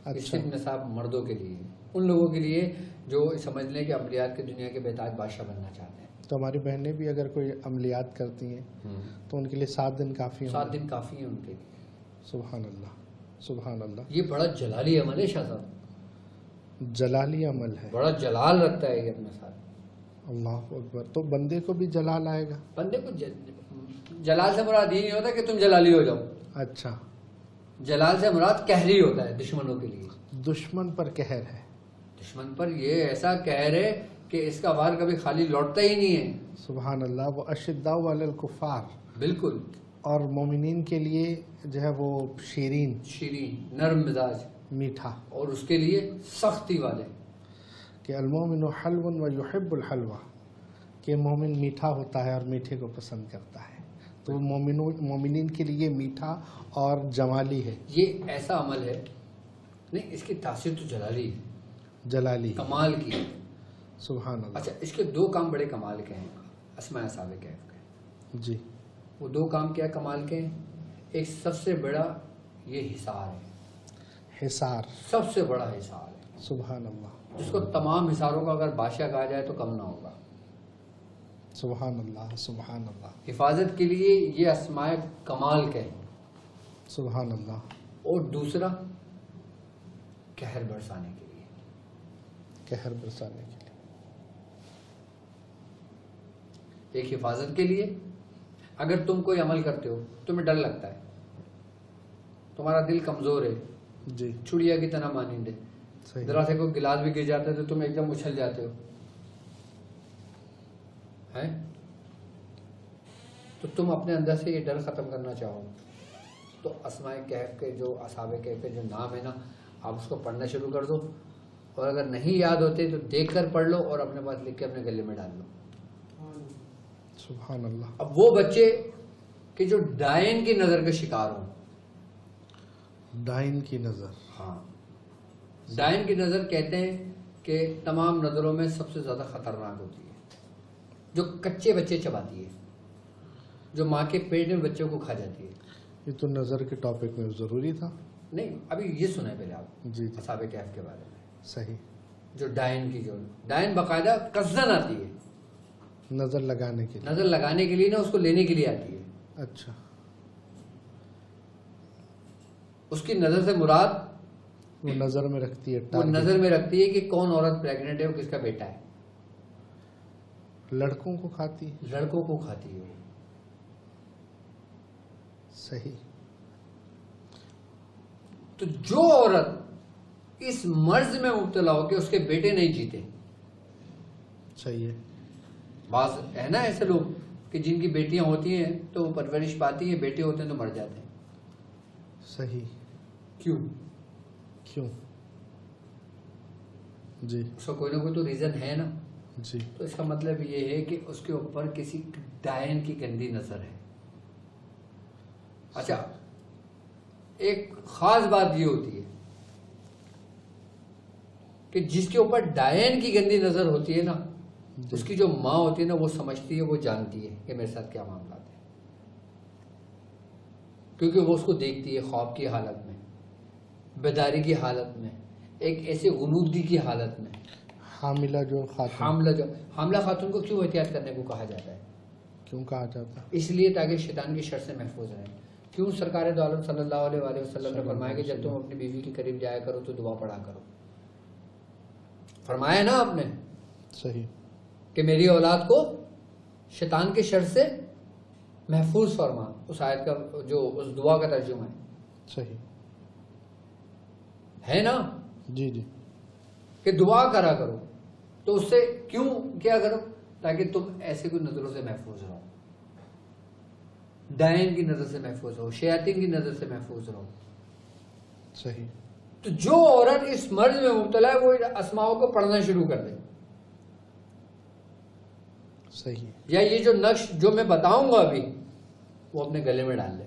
اچھا. صرف نصاب مردوں کے لیے، ان لوگوں کے لیے جو سمجھ لیں کہ عملیات کی دنیا کے بے تاج بادشاہ بننا چاہتے ہیں. تو ہماری بہنیں بھی اگر کوئی عملیات کرتی ہیں تو ان کے لیے 7 دن کافی ہیں. 7 دن کافی ہیں ان کے لیے. سبحان اللہ. سبحان اللہ. یہ بڑا جلالی عمل ہے شاہ صاحب، جلالی عمل ہے. بڑا جلال رکھتا ہے یہ اپنے ساتھ. اللہ اکبر. تو بندے کو بھی جلال آئے گا. بندے کو جلال سے مراد یہ نہیں ہوتا کہ تم جلالی ہو جاؤ. اچھا. جلال سے مراد قہری ہوتا ہے دشمنوں کے لیے. دشمن پر قہر ہے. دشمن پر یہ ایسا قہر ہے کہ اس کا وار کبھی خالی لوٹتا ہی نہیں ہے. سبحان اللہ. وہ اشداء علی الکفار. بالکل. اور مومنین کے لیے جو ہے وہ شیرین نرم مزاج، میٹھا. اور اس کے لیے سختی والے کہ المومن حلو و یحب الحلوہ، کہ مومن میٹھا ہوتا ہے اور میٹھے کو پسند کرتا ہے. تو مومنین کے لیے میٹھا اور جمالی ہے. یہ ایسا عمل ہے نہیں، اس کی تاثیر تو جلالی ہے، جلالی کمال کی. سبحان اللہ. اچھا اس کے 2 کام بڑے کمال کے ہیں اسماء اصحاب کہف کے. جی. وہ 2 کام کیا کمال کے ہیں؟ ایک سب سے بڑا یہ حصار ہے. حصار سب سے بڑا حصار ہے. سبحان اللہ. جس کو تمام حصاروں کا اگر بادشاہ کہا جائے تو کم نہ ہوگا. سبحان اللہ. سبحان اللہ. حفاظت کے لیے یہ اسماء کمال کے ہیں. سبحان اللہ. اور دوسرا قہر برسانے کے لیے. قہر برسانے کے لیے. ایک حفاظت کے لیے. اگر تم کوئی عمل کرتے ہو تمہیں ڈر لگتا ہے, تمہارا دل کمزور ہے, جی چڑیا کی طرح مانند ہے, ذرا سے کوئی گلاس بھی گر جاتا ہے تو تم ایک دم اچھل جاتے ہو, تو تم اپنے اندر سے یہ ڈر ختم کرنا چاہو تو اسماء کہف کے جو اصحاب کہف کے جو نام ہے نا, آپ اس کو پڑھنا شروع کر دو, اور اگر نہیں یاد ہوتے تو دیکھ کر پڑھ لو اور اپنے پاس لکھ کے اپنے گلے میں ڈال لو. سبحان اللہ. اب وہ بچے کہ جو ڈائن کی نظر کے شکار ہوں, ڈائن کی نظر, ہاں ڈائن کی نظر کہتے ہیں کہ تمام نظروں میں سب سے زیادہ خطرناک ہوتی ہے, جو کچے بچے چباتی ہے, جو ماں کے پیٹ میں بچوں کو کھا جاتی ہے. یہ تو نظر کے ٹاپک میں ضروری تھا. نہیں ابھی یہ سنیں پہلے آپ جی جی اصحاب کہف کے بارے میں. صحیح. جو ڈائن کی جو ڈائن باقاعدہ قصدن آتی ہے, نظر لگانے کے لیے, نظر لگانے کے لیے نا, اس کو لینے کے لیے آتی ہے. اچھا. اس کی نظر سے مراد وہ نظر میں رکھتی ہے, وہ نظر میں رکھتی ہے کہ کون عورت پریگننٹ ہے, وہ کس کا بیٹا ہے. لڑکوں کو کھاتی ہے, لڑکوں کو کھاتی ہے. صحیح. تو جو عورت اس مرض میں مبتلا ہو کہ اس کے بیٹے نہیں جیتے, صحیح ہے. بعض ہے نا ایسے لوگ کہ جن کی بیٹیاں ہوتی ہیں تو وہ پرورش پاتی ہیں, بیٹے ہوتے ہیں تو مر جاتے ہیں. صحیح. کیوں؟ کیوں؟ جی اس کا کوئی نہ کوئی تو ریزن ہے نا. جی. تو اس کا مطلب یہ ہے کہ اس کے اوپر کسی ڈائن کی گندی نظر ہے. اچھا, ایک خاص بات یہ ہوتی ہے کہ جس کے اوپر ڈائن کی گندی نظر ہوتی ہے نا, اس کی جو ماں ہوتی ہے نا, وہ سمجھتی ہے, وہ جانتی ہے کہ میرے ساتھ کیا معاملات ہیں, کیونکہ وہ اس کو دیکھتی ہے خواب کی حالت میں, بیداری کی حالت میں, ایک ایسے غنودگی کی حالت میں. حاملہ جو خاتون, حاملہ خاتون کو کیوں احتیاط کرنے کو کہا جاتا ہے؟ کیوں کہا جاتا ہے؟ اس لیے تاکہ شیطان کی شر سے محفوظ رہیں. کیوں سرکار دو عالم صلی اللہ علیہ وآلہ وسلم نے فرمایا کہ جب تم اپنی بیوی کے قریب جایا کرو تو دعا پڑھا کرو. فرمایا نا آپ نے صحیح کہ میری اولاد کو شیطان کے شر سے محفوظ فرما. اس آیت کا جو اس دعا کا ترجمہ ہے. صحیح ہے نا جی جی کہ دعا کرا کرو. تو اس سے کیوں کیا کرو؟ تاکہ تم ایسے کوئی نظروں سے محفوظ رہو, ڈائن کی نظر سے محفوظ رہو, شیاطین کی نظر سے محفوظ رہو. صحیح. تو جو عورت اس مرض میں مبتلا ہے وہ اسماؤں کو پڑھنا شروع کر دے. صحیح. یا یہ جو نقش جو میں بتاؤں گا ابھی وہ اپنے گلے میں ڈال لے,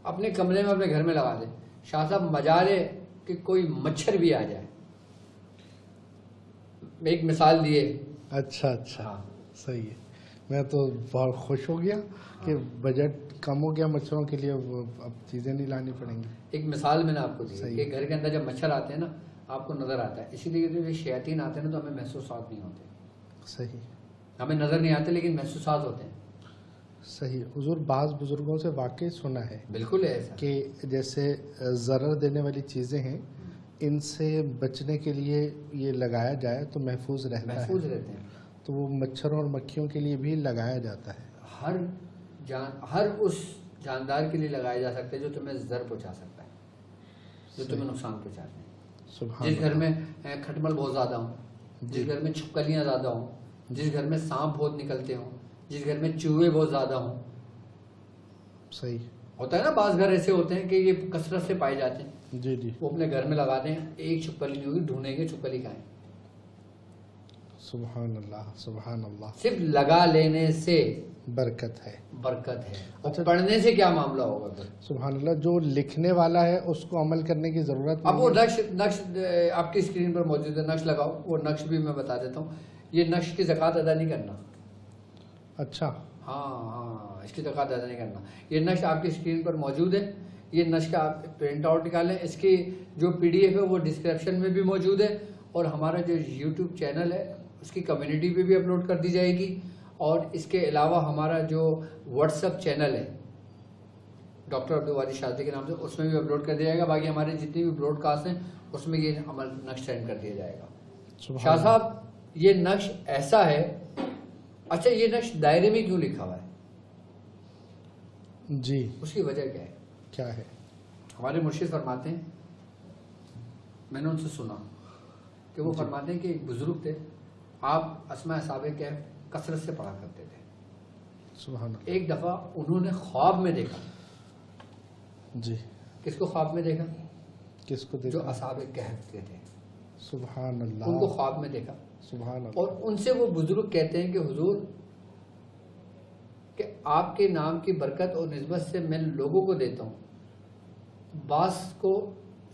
اپنے کمرے میں اپنے گھر میں لگا دے. شاہ صاحب مجالے کہ کوئی مچھر بھی آ جائے. ایک مثال دیے. اچھا اچھا صحیح ہے. میں تو بہت خوش ہو گیا کہ بجٹ کم ہو گیا مچھروں کے لیے, اب چیزیں نہیں لانی پڑیں گی. ایک مثال میں نے آپ کو دی کہ گھر کے اندر جب مچھر آتے ہیں نا آپ کو نظر آتا ہے, اسی لیے جو شیاطین آتے ہیں نا تو ہمیں محسوسات نہیں ہوتے. صحیح. ہمیں نظر نہیں آتے لیکن محسوسات ہوتے ہیں. صحیح. حضور بعض بزرگوں سے واقعی سنا ہے بالکل ہے ایسا کہ جیسے ضرر دینے والی چیزیں ہیں ان سے بچنے کے لیے یہ لگایا جائے تو محفوظ رہتے ہیں. تو وہ مچھروں اور مکھیوں کے لیے بھی لگایا جاتا ہے. ہر اس جاندار کے لیے لگایا جا سکتا ہے جو تمہیں ضرر پہنچا سکتا ہے, جو تمہیں نقصان پہنچاتے ہیں. جس گھر میں کھٹمل بہت زیادہ ہوں, جس گھر میں چھپکلیاں زیادہ ہوں, جس گھر میں سانپ بہت نکلتے ہوں, جس گھر میں چوہے بہت زیادہ ہوں. صحیح ہوتا ہے نا, بعض گھر ایسے ہوتے ہیں کہ یہ کثرت سے پائے جاتے ہیں. جی جی. وہ اپنے گھر میں لگا دیں, ایک چھپکلی نہیں ہوگی, ڈھونڈیں گے چھپکلی کھائیں. سبحان اللہ سبحان اللہ. صرف لگا لینے سے برکت ہے. برکت ہے. اچھا پڑھنے سے کیا معاملہ ہوگا پھر؟ سبحان اللہ. جو لکھنے والا ہے اس کو عمل کرنے کی ضرورت نہیں. اب وہ نقش آپ کی اسکرین پر موجود ہے, نقش لگاؤ. وہ نقش بھی میں بتا دیتا ہوں. یہ نقش کی زکوٰۃ ادا نہیں کرنا. اچھا ہاں اس کی زکوٰۃ ادا نہیں کرنا. یہ نقش آپ کی اسکرین پر موجود ہے. یہ نقش کا آپ پرنٹ آؤٹ نکالیں. اس کی جو PDF ہے وہ ڈسکرپشن میں بھی موجود ہے, اور ہمارا جو YouTube چینل ہے اس کی کمیونٹی پہ بھی اپلوڈ کر دی جائے گی. اور اس کے علاوہ ہمارا جو واٹس ایپ چینل ہے ڈاکٹر عبدالواری شاذلی کے نام سے, اس میں بھی اپلوڈ کر دیا جائے گا. باقی ہمارے جتنے بھی براڈ کاسٹ ہیں اس میں یہ نقش سینڈ کر دیا جائے گا. شاہ صاحب یہ نقش ایسا ہے اچھا یہ نقش دائرے میں کیوں لکھا ہوا ہے؟ جی اس کی وجہ کیا ہے؟ کیا ہے؟ ہمارے مرشد فرماتے ہیں، میں نے ان سے سنا کہ وہ فرماتے ہیں کہ ایک بزرگ تھے، آپ اسماء اصحاب کہف کثرت سے پڑھا کرتے تھے. سبحان اللہ. ایک دفعہ انہوں نے خواب میں دیکھا. جی کس کو خواب میں دیکھا؟ کس کو دیکھا؟ جو اصحاب کہف کے تھے. سبحان اللہ. ان کو خواب میں دیکھا. سبحان اللہ. اور ان سے وہ بزرگ کہتے ہیں کہ حضور کہ آپ کے نام کی برکت اور نسبت سے میں لوگوں کو دیتا ہوں، بعض کو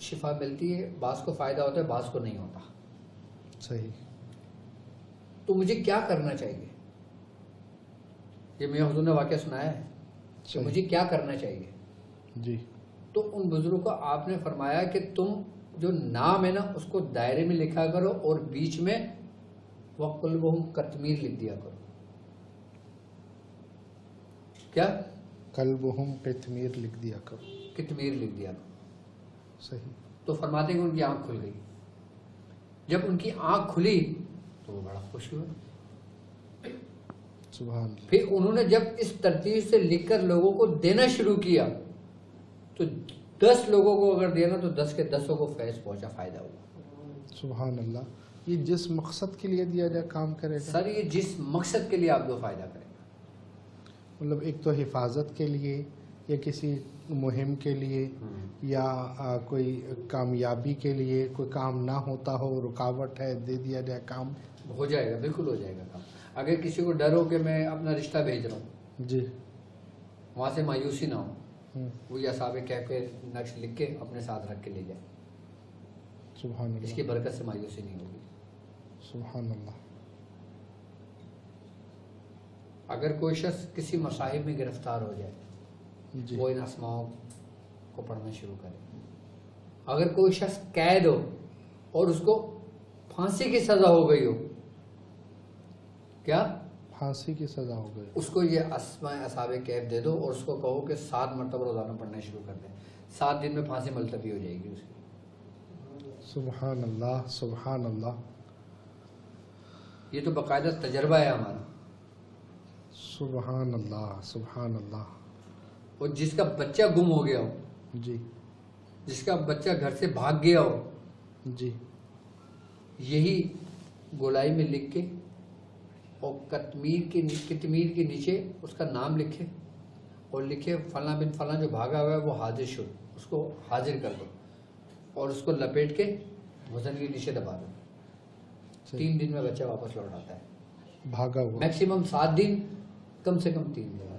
شفا ملتی ہے، بعض کو فائدہ ہوتا ہے، بعض کو نہیں ہوتا. صحیح. تو مجھے کیا کرنا چاہیے؟ یہ میں حضور نے واقعہ سنایا ہے کہ مجھے کیا کرنا چاہیے. جی. تو ان بزرگوں کو آپ نے فرمایا کہ تم جو نام ہے نا اس کو دائرے میں لکھا کرو اور بیچ میں وَقُلْبُهُمْ کتمیر لکھ دیا کرو. کیا؟ قلبہم قتمیر لکھ دیا کرو. کتمیر لکھ دیا کرو. صحیح. تو فرماتے ہیں کہ ان کی آنکھ کھل گئی. جب ان کی آنکھ کھلی تو وہ بڑا خوش ہوئے. سبحان اللہ. پھر انہوں نے جب اس ترتیب سے لکھ کر لوگوں کو دینا شروع کیا تو 10 لوگوں کو اگر دینا تو 10 کے 10 کو فیض پہنچا، فائدہ ہوا. سبحان اللہ. یہ جس مقصد کے لیے دیا جائے کام کرے گا. سر یہ جس مقصد کے لیے آپ کو فائدہ کرے گا. مطلب ایک تو حفاظت کے لیے یا کسی مہم کے لیے یا کوئی کامیابی کے لیے، کوئی کام نہ ہوتا ہو، رکاوٹ ہے، دے دیا جائے کام. ہو جائے گا، بالکل ہو جائے گا کام. اگر کسی کو ڈر ہو کہ میں اپنا رشتہ بھیج رہا ہوں، جی، وہاں سے مایوسی نہ ہو، وہی اصحاب کہف کے نقش لکھ کے اپنے ساتھ رکھ کے لے جائے. سبحان اس اللہ. کی برکت سے مایوسی نہیں ہوگی. سبحان اللہ. اگر کوئی شخص کسی مصائب میں گرفتار ہو جائے جی. وہ ان اسماؤں کو پڑھنا شروع کرے. اگر کوئی شخص قید ہو اور اس کو پھانسی کی سزا ہو گئی ہو، کیا پھانسی کی سزا ہو گئی، اس کو یہ اسماء اصحاب کہف دے دو اور اس کو کہو کہ 7 مرتبہ روزانہ پڑھنا شروع کر دیں. 7 دن میں پھانسی ملتوی ہو جائے گی اس کی. سبحان اللہ. سبحان اللہ. یہ تو باقاعدہ تجربہ ہے ہمارا. سبحان اللہ. سبحان اللہ. اور جس کا بچہ گم ہو گیا ہو، جی. جس کا بچہ گھر سے بھاگ گیا ہو، جی. یہی گولائی میں لکھ کے اور کتمیر کے نیچے اس کا نام لکھے اور لکھے فلاں بن فلاں جو بھاگا ہوا ہے وہ حاضر شد، اس کو حاضر کر دو اور اس کو لپیٹ کے وزن کے نیچے دبا دو. 3 دن میں بچہ واپس لوٹ آتا ہے. بھاگا ہوا. میکسیمم 7 دن، کم سے کم 3 دن.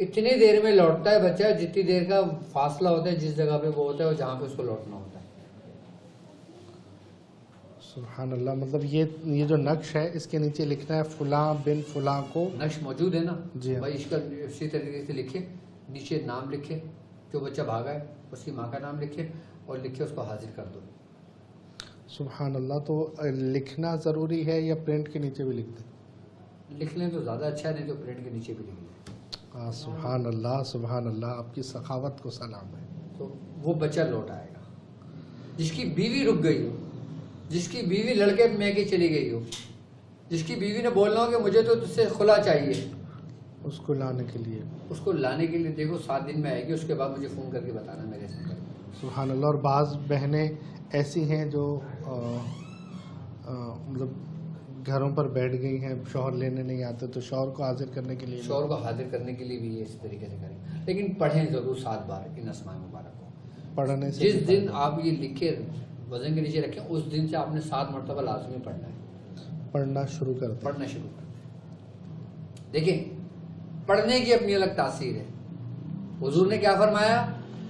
اتنی دیر میں لوٹتا ہے بچہ جتنی دیر کا فاصلہ ہوتا ہے جس جگہ پہ وہ ہوتا ہے اور جہاں پہ اس کو لوٹنا ہوتا ہے. سبحان اللہ. مطلب یہ جو نقش ہے اس کے نیچے لکھنا ہے فلاں بن فلاں کو. نقش موجود ہے نا جی بھائی، اس کا اسی طریقے سے لکھے، نیچے نام لکھے، جو بچہ بھاگا ہے اس کی ماں کا نام لکھے اور لکھے اس کو حاضر کر دو. سبحان اللہ. تو لکھنا ضروری ہے یا پرنٹ کے نیچے بھی لکھ دیں؟ لکھ لیں تو زیادہ اچھا ہے، نہیں تو پرنٹ کے نیچے بھی لکھ لیں. سبحان اللہ. سبحان اللہ. آپ کی سخاوت کو سلام ہے. تو وہ بچہ لوٹ آئے گا. جس کی بیوی رک گئی ہو، جس کی بیوی لڑکے میکے چلی گئی ہو، جس کی بیوی نے بولنا ہو کہ مجھے تو تجھ سے خلا چاہیے، اس کو لانے کے لیے. اس کو لانے کے لیے دیکھو 7 دن میں آئے گی، اس کے بعد مجھے فون کر کے بتانا میرے سے. سبحان اللہ. اور بعض بہنیں ایسی ہیں جو مطلب گھروں پر بیٹھ گئی ہیں، شوہر لینے نہیں آتے تو شوہر کو حاضر کرنے کے لیے، شوہر کو حاضر کرنے کے لیے بھی یہ اس طریقے سے کریں، لیکن پڑھیں ضرور 7 بار ان اسماء مبارک کو. پڑھنے سے جس دن آپ یہ لکھے وزن کے نیچے رکھیں اس دن سے آپ نے 7 مرتبہ لازمی پڑھنا ہے. پڑھنا شروع کر دیں. پڑھنا شروع کر دیں. دیکھیں پڑھنے کی اپنی الگ تاثیر ہے. حضور نے کیا فرمایا؟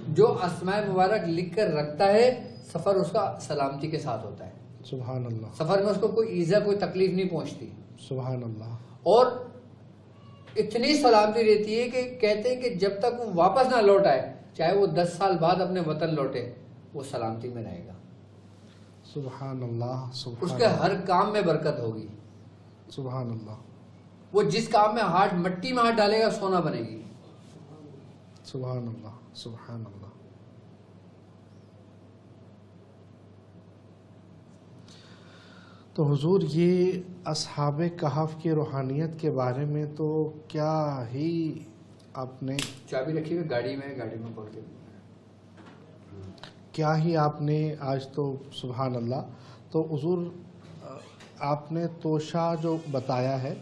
جو اسماء مبارک لکھ کر رکھتا ہے سفر اس کا سلامتی کے ساتھ ہوتا ہے. سبحان اللہ. سفر میں اس کو کوئی ایزا، کوئی تکلیف نہیں پہنچتی. سبحان اللہ. اور اتنی سلامتی رہتی ہے کہ کہتے ہیں کہ جب تک وہ واپس نہ لوٹ آئے، چاہے وہ 10 سال بعد اپنے وطن لوٹے، وہ سلامتی میں رہے گا. سبحان اللہ. سبحان اس کے ہر کام میں برکت ہوگی. سبحان اللہ. وہ جس کام میں ہاتھ مٹی میں ہاتھ ڈالے گا سونا بنے گی. سبحان اللہ. سبحان اللہ. تو حضور یہ اصحاب کہف کی روحانیت کے بارے میں تو کیا ہی آپ نے چابی رکھی ہوئی گاڑی میں کھول کے کیا ہی آپ نے آج تو سبحان اللہ. تو حضور آپ نے توشہ جو بتایا ہے،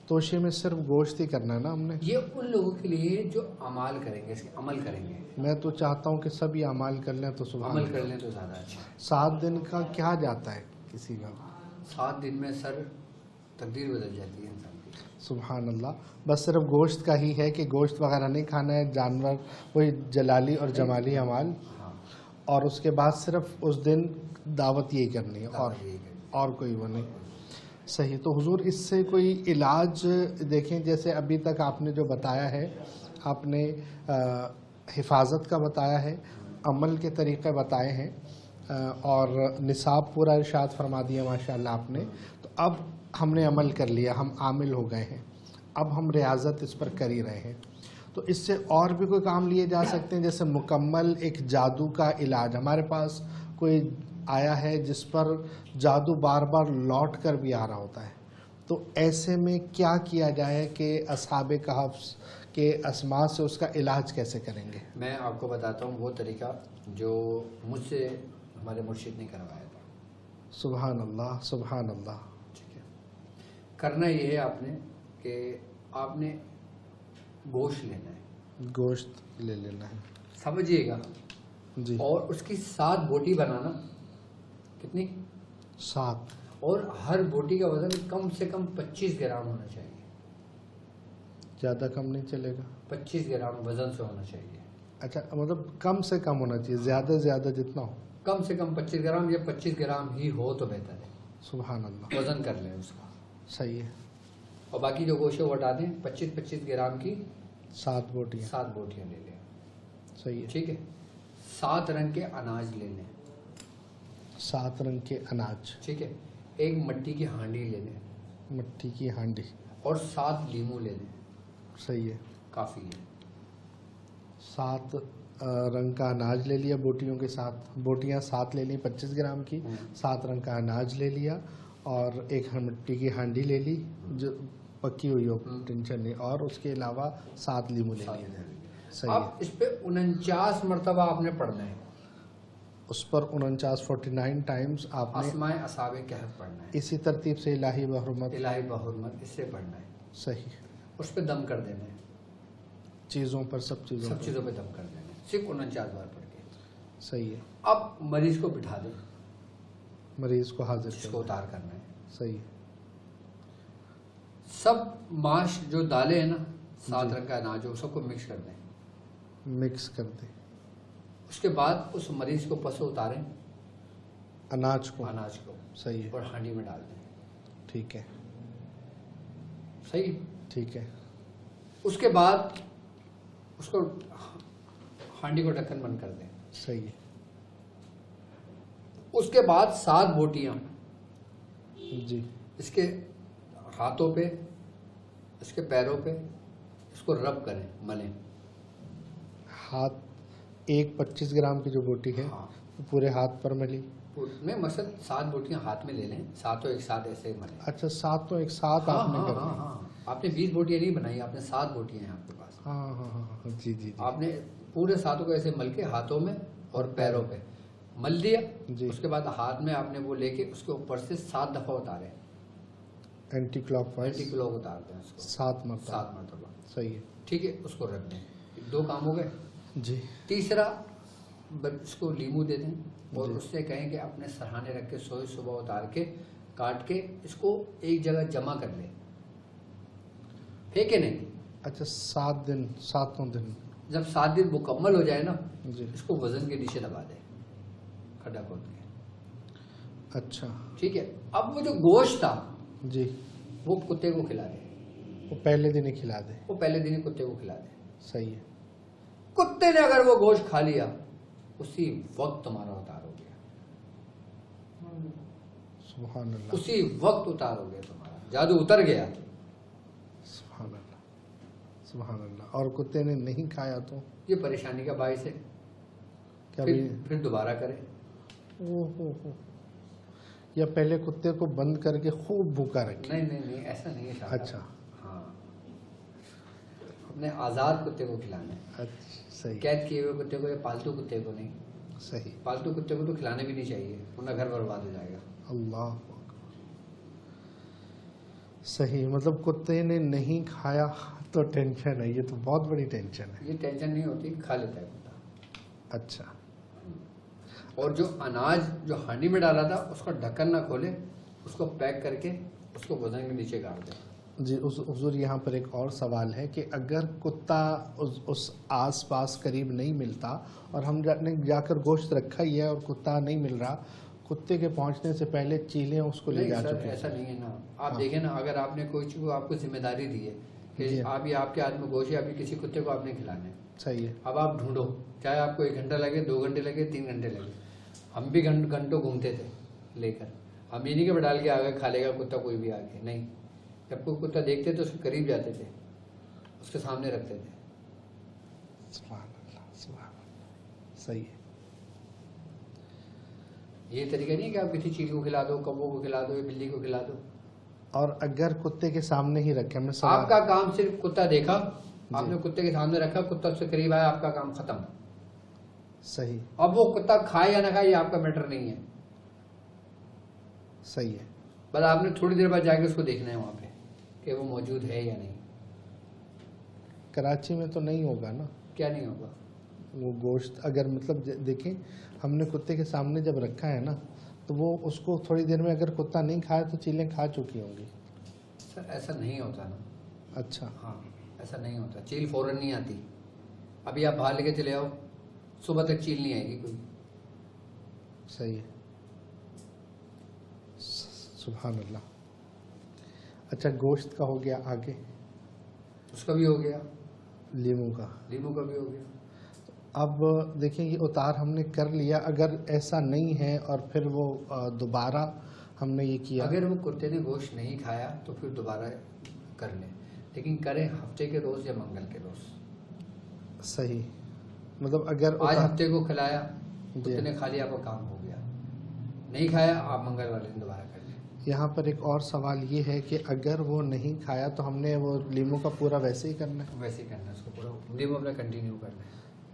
توشے میں صرف گوشت ہی کرنا ہے نا ہم نے؟ یہ ان لوگوں کے لیے جو عمل کریں گے، اس کے عمل کریں گے. میں تو چاہتا ہوں کہ سب یہ اعمال کر لیں تو سبحان عمل اللہ. کر لیں تو زیادہ اچھا. 7 دن کا کیا جاتا ہے کسی کا؟ 7 دن میں سر تقدیر بدل جاتی ہے انسان کی. سبحان اللہ. بس صرف گوشت کا ہی ہے کہ گوشت وغیرہ نہیں کھانا ہے، جانور وہی جلالی اور جمالی اعمال، ہاں، اور اس کے بعد صرف اس دن دعوت یہی کرنی ہے دعوت یہی کرنی ہے. اور کوئی وہ نہیں. صحیح. تو حضور اس سے کوئی علاج دیکھیں، جیسے ابھی تک آپ نے جو بتایا ہے، آپ نے حفاظت کا بتایا ہے، عمل کے طریقے بتائے ہیں، اور نصاب پورا ارشاد فرما دیا ماشاء اللہ آپ نے. تو اب ہم نے عمل کر لیا، ہم عامل ہو گئے ہیں، اب ہم ریاضت اس پر کر ہی رہے ہیں. تو اس سے اور بھی کوئی کام لیے جا سکتے ہیں، جیسے مکمل ایک جادو کا علاج. ہمارے پاس کوئی آیا ہے جس پر جادو بار بار لوٹ کر بھی آ رہا ہوتا ہے، تو ایسے میں کیا کیا جائے کہ اصحاب کہف کے اسماء سے اس کا علاج کیسے کریں گے؟ میں آپ کو بتاتا ہوں وہ طریقہ جو مجھ سے ہمارے مرشد نے کروایا تھا. سبحان اللہ سبحان اللہ. ٹھیک ہے. کرنا یہ ہے آپ نے کہ آپ نے گوشت لینا ہے، گوشت لے لینا ہے. سمجھیے گا. جی. اور اس کی 7 بوٹی بنانا. کتنی؟ 7. اور ہر بوٹی کا وزن کم سے کم 25 گرام ہونا چاہیے. زیادہ کم نہیں چلے گا؟ 25 گرام وزن سے ہونا چاہیے. اچھا، مطلب کم سے کم ہونا چاہیے، زیادہ سے زیادہ جتنا ہو. کم سے کم 25 گرام یا 25 گرام ہی ہو تو بہتر ہے. سبحان اللہ. وزن کر لیں اس کا. صحیح ہے. اور باقی جو گوشت وہ ہٹا دیں. 25 گرام کی 7 بوٹیاں. 7 بوٹیاں لے لیں. صحیح ہے. ٹھیک ہے. 7 رنگ کے اناج لے لیں. 7 رنگ کے اناج. ٹھیک ہے. ایک مٹی کی ہانڈی لے لیں. مٹی کی ہانڈی. اور 7 لیمو لے لیں. صحیح ہے. کافی ہے. 7 رنگ کا اناج لے لیا بوٹیوں کے ساتھ. بوٹیاں 7 لے لیں 25 گرام کی. 7 رنگ کا اناج لے لیا، اور ایک مٹی کی ہانڈی لے لی جو پکی ہوئی ہو، ٹینشن نہیں. اور اس کے علاوہ 7 لیمو لے لیے. صحیح اب ہے. اس پہ 49 مرتبہ آپ نے پڑھنا ہے. اس پر 49 ٹائمز آپ نے اسماء اصحاب کہف پڑھنا ہے. اسی ترتیب سے الہی بحرمت. الہی بحرمت اس سے پڑھنا ہے. صحیح. اس پہ دم کر دینا ہے. چیزوں پر، سب چیزوں سب چیزوں پہ دم کر دینا ہے، صرف 49 بار پڑھ کے. صحیح ہے. اب مریض کو بٹھا دیں، مریض کو حاضر جس کو اتار کرنا ہے. صحیح ہے. سب ماش جو دالیں ہیں نا، 7 رنگ کا اناج ہو، سب کو مکس کر دیں. مکس کر دیں. اس کے بعد اس مریض کو پسو اتاریں، اناج کو. صحیح ہے. اور ہانڈی میں ڈال دیں. ٹھیک ہے. صحیح. ٹھیک ہے. اس کے بعد اس کو ہانڈی کو ڈھکن بند کر دیں. صحیح ہے. اس کے بعد 7 بوٹیاں جی. اس کے ہاتھوں پہ، اس کے پیروں پہ اس کو رب کریں، ملیں. ہاتھ ایک 25 گرام کی جو بوٹی ہے پورے ہاتھ پر ملی. میں مثلا 7 بوٹیاں ہاتھ میں لے لیں، 7 ایک ساتھ ایسے ملیں. اچھا، 7 تو ایک ساتھ آپ نے کر لی. آپ نے 20 بوٹیاں نہیں بنائی، آپ نے 7 بوٹیاں ہیں آپ کے پاس. ہاں. جی. آپ نے پورے 7 کو ایسے مل کے ہاتھوں میں اور پیروں پہ مل دیا. اس کے بعد ہاتھ میں آپ نے وہ لے کے اس کے اوپر سے 7 دفعہ اتارے. Anticlockwise. Anti clock اتارتے ہیں اس کو 7 مرتبہ. 7 مرتبہ. صحیح ہے. ٹھیک ہے. اس کو رکھ دیں. 2 کام ہو گئے. جی. تیسرا، اس کو لیمو دے دیں اور اس سے کہیں کہ اپنے سرہانے رکھ کے سوئی صبح اتار کے کاٹ کے اس کو ایک جگہ جمع کر لیں، پھینکے نہیں. اچھا، 7 دن، 7 دن. جب 7 دن مکمل ہو جائے نا، جی. اس کو وزن کے نیچے دبا دیں، کھڈا کھود کے. اچھا. ٹھیک ہے. اب وہ جو گوشت تھا جی، وہ کتے کو کھلا دیں. وہ پہلے دن ہی کھلا دیں. وہ پہلے دن ہی کتے کو کھلا دیں. صحیح ہے. کتے نے اگر وہ گوشت کھا لیا، اسی وقت تمہارا اتار ہو گیا. سبحان اللہ. اسی وقت اتار ہو گیا، تمہارا جادو اتر گیا. سبحان اللہ سبحان اللہ. اور کتے نے نہیں کھایا تو یہ پریشانی کا باعث ہے. پھر دوبارہ کریں. یا پہلے کتے کو بند کر کے خوب بھوکا رکھے؟ نہیں ایسا نہیں ہے شاہ صاحب. اچھا ہاں اپنے آزاد کتے کو کھلانا ہے. صحیح. قید کیے ہوئے کتے کو یا پالتو کتے کو نہیں. صحیح. پالتو کتے کو تو کھلانے بھی نہیں چاہیے ورنہ گھر برباد ہو جائے گا. اللہ. صحیح. مطلب کتے نے نہیں کھایا تو ٹینشن ہے. یہ تو بہت بڑی ٹینشن ہے. یہ ٹینشن نہیں ہوتی, کھا لیتا ہے کتا. اچھا. اور جو اناج جو ہانڈی میں ڈالا تھا اس کا ڈھکن نہ کھولے, اس کو پیک کر کے اس کو وزن کے نیچے گاڑ دے. جی حضور یہاں پر ایک اور سوال ہے کہ اگر کتا اس آس پاس قریب نہیں ملتا اور ہم نے جا کر گوشت رکھا ہی ہے اور کتا نہیں مل رہا, کتے کے پہنچنے سے پہلے چیلیں اس کو لے جا چکے ہیں. ایسا نہیں ہے نا. آپ دیکھیں نا, اگر آپ نے کوئی چیز آپ کو ذمہ داری دی ہے کہ ابھی آپ کے ہاتھ میں گوشت ہے, ابھی کسی کتے کو آپ نے کھلانا ہے. صحیح ہے. اب آپ ڈھونڈو, چاہے آپ کو 1 گھنٹہ لگے, 2 گھنٹے لگے, 3 گھنٹے لگے. ہم بھی گھنٹوں گھومتے تھے لے کر. ہم یہ نہیں کہ ڈال کے آگے کھا لے گا کتا کوئی بھی آگے, نہیں. جب کوئی کتا دیکھتے تو اس کے قریب جاتے تھے, اس کے سامنے رکھتے تھے. سبحان اللہ, سبحان اللہ. صحیح ہے. یہ طریقہ نہیں ہے کہ آپ کسی چیز کو کھلا دو, کبو کو کھلا دو یا بلی کو کھلا دو. اور اگر کتے کے سامنے ہی رکھے, میں آپ کا کام صرف کتا دیکھا, آپ نے کتے کے سامنے رکھا, کتا اس سے قریب آیا, آپ کا کام ختم. صحیح. اب وہ کتا کھائے یا نہ کھائے یہ آپ کا میٹر نہیں ہے. صحیح ہے. بس آپ نے تھوڑی دیر بعد جا کے اس کو دیکھنا ہے وہاں پہ کہ وہ موجود ہے یا نہیں. کراچی میں تو نہیں ہوگا نا. کیا نہیں ہوگا؟ وہ گوشت اگر مطلب دیکھیں ہم نے کتے کے سامنے جب رکھا ہے نا, تو وہ اس کو تھوڑی دیر میں اگر کتا نہیں کھایا تو چیلیں کھا چکی ہوں گی. سر ایسا نہیں ہوتا نا. اچھا. ہاں ایسا نہیں ہوتا. چیل فوراً نہیں آتی. ابھی آپ باہر لے کے چلے آؤ, صبح تک چیل نہیں آئے گی کوئی. صحیح ہے. سبحان اللہ. اچھا گوشت کا ہو گیا, آگے اس کا بھی ہو گیا, لیمو کا بھی ہو گیا. اب دیکھیں یہ اتار ہم نے کر لیا, اگر ایسا نہیں ہے اور پھر وہ دوبارہ ہم نے یہ کیا, اگر وہ کتے نے گوشت نہیں کھایا تو پھر دوبارہ کر لیں, لیکن کریں ہفتے کے روز یا منگل کے روز. صحیح. مطلب اگر آج ہفتے کو کھلایا, کتے نے کھا لیا, آپ کا کام ہو گیا. نہیں کھایا, آپ منگل والے دن دوبارہ کر لیں. یہاں پر ایک اور سوال یہ ہے کہ اگر وہ نہیں کھایا تو ہم نے وہ لیمو کا پورا ویسے ہی کرنا ہے؟ ویسے ہی کرنا ہے, اس کو پورا لیمو اپنا کنٹینیو کرنا ہے.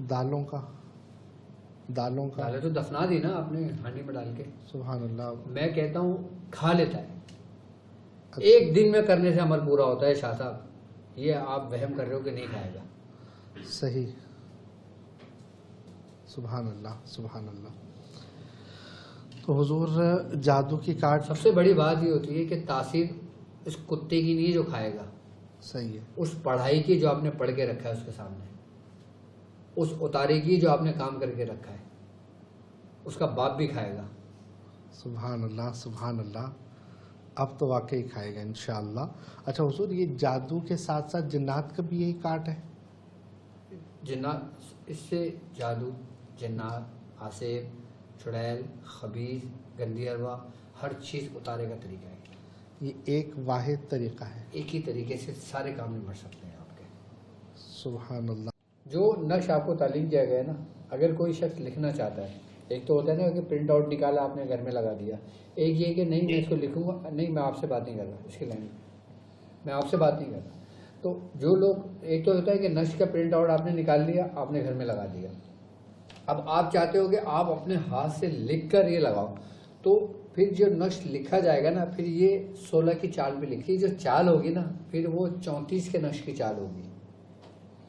دالوں کا دالیں تو دفنا دی نا آپ نے ہانڈی میں ڈال کے. سبحان اللہ. میں کہتا ہوں کھا لیتا ہے. ایک دن میں کرنے سے عمل پورا ہوتا ہے شاہ صاحب, یہ آپ وہم کر رہے ہو کہ نہیں کھائے گا. صحیح. سبحان اللہ, سبحان اللہ. تو حضور جادو کی کارڈ, سب سے بڑی بات یہ ہوتی ہے کہ تاثیر اس کتے کی نہیں ہے جو کھائے گا. صحیح ہے. اس پڑھائی کی جو آپ نے پڑھ کے رکھا ہے اس کے سامنے, اس اتارے کی جو آپ نے کام کر کے رکھا ہے, اس کا باپ بھی کھائے گا. سبحان اللہ, سبحان اللہ. اب تو واقعی کھائے گا انشاءاللہ. اچھا حضور یہ جادو کے ساتھ ساتھ جنات کا بھی یہی کارڈ ہے؟ جنات, اس سے جادو, جنات, آصف, چڑیل, خبیث, گندی ارواح, ہر چیز اتارے کا طریقہ ہے. یہ ایک واحد طریقہ ہے, ایک ہی طریقے سے سارے کام نمٹ سکتے ہیں آپ کے. سبحان اللہ. جو نقش آپ کو تعلیم کیا گیا ہے نا, اگر کوئی شخص لکھنا چاہتا ہے, ایک تو ہوتا ہے نا کہ پرنٹ آؤٹ نکالا آپ نے گھر میں لگا دیا, ایک یہ کہ نہیں میں اس کو لکھوں گا, نہیں میں آپ سے بات نہیں کر رہا, اس کی لائن میں آپ سے بات نہیں کر رہا. تو جو لوگ, ایک تو ہوتا ہے کہ نقش کا پرنٹ آؤٹ آپ نے نکال لیا, آپ نے گھر میں لگا دیا. اب آپ چاہتے ہو کہ آپ اپنے ہاتھ سے لکھ کر یہ لگاؤ, تو پھر جو نقش لکھا جائے گا نا, پھر یہ 16 کی چال پہ لکھی, جو چال ہوگی نا پھر وہ 34 کے نقش کی چال ہوگی.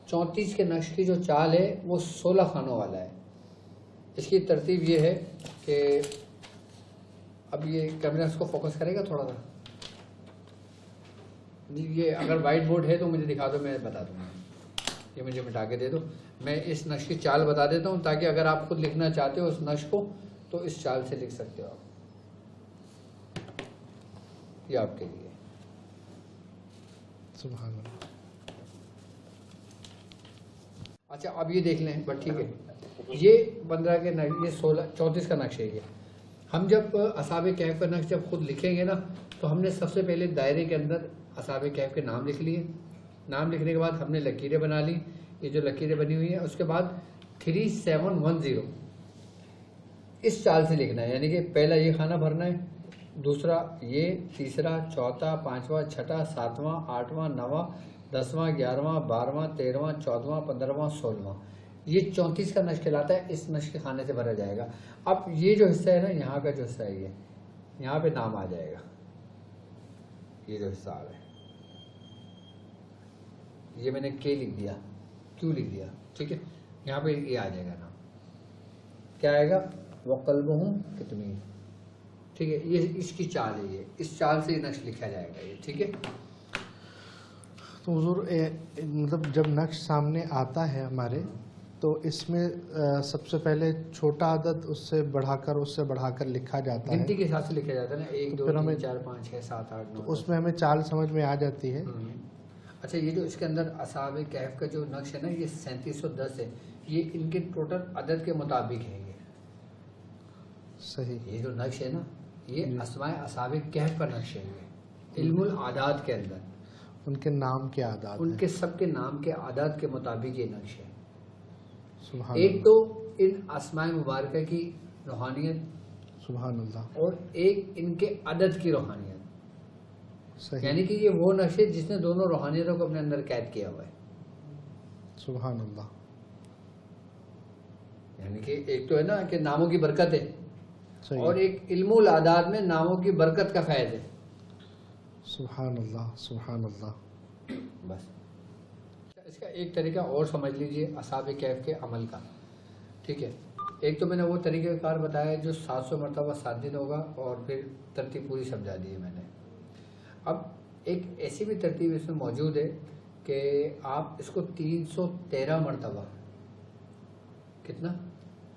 34 کے نقش کی جو چال ہے وہ 16 خانوں والا ہے. اس کی ترتیب یہ ہے کہ اب یہ کیمرہ اس کو فوکس کرے گا تھوڑا سا, یہ اگر وائٹ بورڈ ہے تو مجھے دکھا دو, میں بتا دوں گا. یہ مجھے مٹا کے دے دو, میں اس نقش کی چال بتا دیتا ہوں تاکہ اگر آپ خود لکھنا چاہتے ہو اس نقش کو تو اس چال سے لکھ سکتے ہو آپ. یہ آپ کے لیے. سبحان اللہ. اچھا اب یہ دیکھ لیں, بٹ ٹھیک ہے, یہ 15 کے نقش, یہ 34 کا نقش ہے. یہ ہم جب اصحاب کہف کا نقش جب خود لکھیں گے نا, تو ہم نے سب سے پہلے دائرے کے اندر اصحاب کہف کے نام لکھ لیے. نام لکھنے کے بعد ہم نے لکیریں بنا لی, یہ جو لکیریں بنی ہوئی ہیں, اس کے بعد 3710 اس چال سے لکھنا ہے. یعنی کہ پہلا یہ خانہ بھرنا ہے, دوسرا یہ، تیسرا، چوتھا، پانچواں، چھٹا، ساتواں، آٹھواں، نواں، 10واں، 11واں، 12واں، 13واں، 14واں، 15واں، 16واں، یہ 34 کا نقش کہلاتا ہے. اس نقش کے خانے سے بھرا جائے گا. اب یہ جو حصہ ہے نا، یہاں کا جو حصہ ہے، یہ یہاں پہ نام آ جائے گا. یہ جو حصہ آ رہا ہے، یہ میں نے کے لکھ دیا، کیوں لکھ دیا، ٹھیک ہے. یہاں پہ یہ آ جائے گا نام. کیا آئے گا؟ وَقَلْبُهُمْ کِتْمِینٌ. ٹھیک ہے، یہ اس کی چال ہے. یہ اس چال سے نقش لکھا جائے گا. یہ ٹھیک ہے. تو حضور مطلب جب نقش سامنے آتا ہے ہمارے، تو اس میں سب سے پہلے چھوٹا عدد اس سے بڑھا کر لکھا جاتا ہے. گنتی کے حساب سے لکھا جاتا ہے نا، 1 2 3 4 5 6 7 8 9. تو اس میں ہمیں چال سمجھ میں آ جاتی ہے. اچھا، یہ جو اس کے اندر اصحاب کہف کا جو نقش ہے نا، یہ 3710 ہے. یہ ان کے ٹوٹل عدد کے مطابق ہے. یہ صحیح. یہ جو نقش ہے نا، یہ اسماء اصحاب کہف کا نقش ہے. یہ علم العداد کے اندر ان کے نام کے اعداد، ان کے سب کے نام کے اعداد کے مطابق یہ نقش ہے. سبحان ایک اللہ. تو ان اسماء مبارکہ کی روحانیت، سبحان اللہ. اور ایک ان کے عدد کی روحانیت. صحیح. یعنی کہ یہ وہ نقش ہے جس نے دونوں روحانیتوں کو اپنے اندر قید کیا ہوا ہے. سبحان اللہ. یعنی کہ ایک تو ہے نا کہ ناموں کی برکت ہے، صحیح. اور ایک علم العداد میں ناموں کی برکت کا فیض ہے. سبحان اللہ. سبحان اللہ. بس اس کا ایک طریقہ اور سمجھ لیجئے اصحاب کہف کے عمل کا. ٹھیک ہے، ایک تو میں نے وہ طریقہ کار بتایا جو 700 مرتبہ 7 دن ہوگا، اور پھر ترتیب پوری سمجھا دی ہے میں نے. اب ایک ایسی بھی ترتیب اس میں موجود ہے کہ آپ اس کو 313 مرتبہ، کتنا؟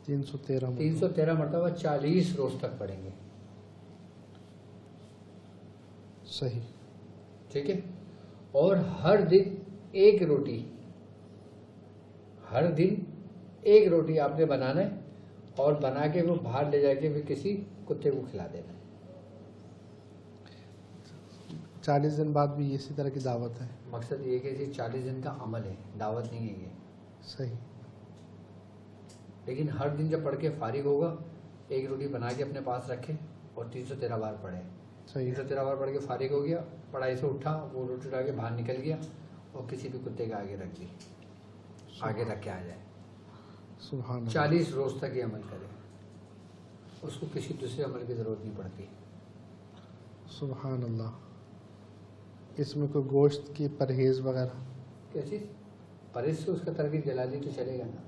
313 مرتبہ 40 روز تک پڑھیں گے. صحیح. ٹھیک ہے، اور ہر دن ایک روٹی، ہر دن ایک روٹی آپ نے بنانا ہے، اور بنا کے وہ باہر لے جا کے پھر کسی کتے کو کھلا دینا ہے. 40 دن بعد بھی اسی طرح کی دعوت ہے. مقصد یہ کہ 40 دن کا عمل ہے، دعوت نہیں ہے یہ. صحیح. لیکن ہر دن جب پڑھ کے فارغ ہوگا، ایک روٹی بنا کے اپنے پاس رکھے اور 313 بار پڑھے. صحیح. 313 بار پڑھ کے فارغ ہو گیا، پڑھائی سے اٹھا، وہ روٹی اٹھا کے باہر نکل گیا اور کسی بھی کتے کے آگے رکھ دی، آگے رکھ کے آ جائے. سبحان اللہ. 40 روز تک یہ عمل کرے، اس کو کسی دوسرے عمل کی ضرورت نہیں پڑتی. سبحان اللہ. اس میں کوئی گوشت کی پرہیز وغیرہ؟ کیسی پرہیز سے اس کا ترک جلالی تو چلے گا نا.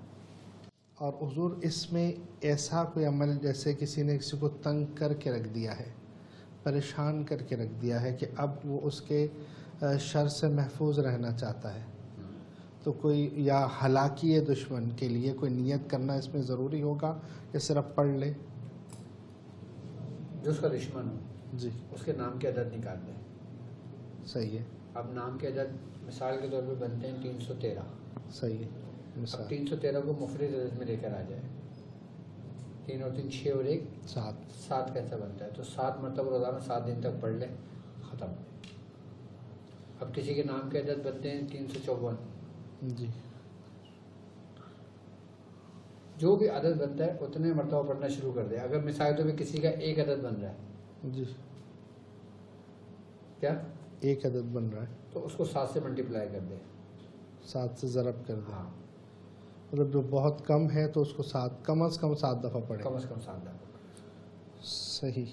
اور حضور اس میں ایسا کوئی عمل جیسے کسی نے کسی کو تنگ کر کے رکھ دیا ہے، پریشان کر کے رکھ دیا ہے، کہ اب وہ اس کے شر سے محفوظ رہنا چاہتا ہے، تو کوئی یا ہلاکی ہے دشمن کے لیے کوئی نیت کرنا اس میں ضروری ہوگا یا صرف پڑھ لے؟ جو اس کا دشمن ہو، جی. اس کے نام کے عدد نکال دیں. صحیح ہے. اب نام کے عدد مثال کے طور پہ بنتے ہیں 313. صحیح ہے. اب مثال 313 کو مفرد عدد میں لے کر آ جائے. 3 اور 3 6 اور 1 7 کیسا بنتا ہے؟ تو 7 مرتبہ روزانہ 7 دن تک پڑھ لے، ختم. اب کسی کے نام کے عدد بنتے ہیں 354. جی. جو بھی عدد بنتا ہے اتنے مرتبہ پڑھنا شروع کر دے. اگر مثال تو بھی کسی کا ایک عدد بن رہا ہے، جی. کیا ایک عدد بن رہا ہے تو اس کو 7 سے ملٹیپلائی کر دے. 7 سے ضرب کر دیں. ہاں، مطلب جو بہت کم ہے تو اس کو 7 کم از کم 7 دفعہ پڑھیں. کم از کم 7 دفعہ. صحیح.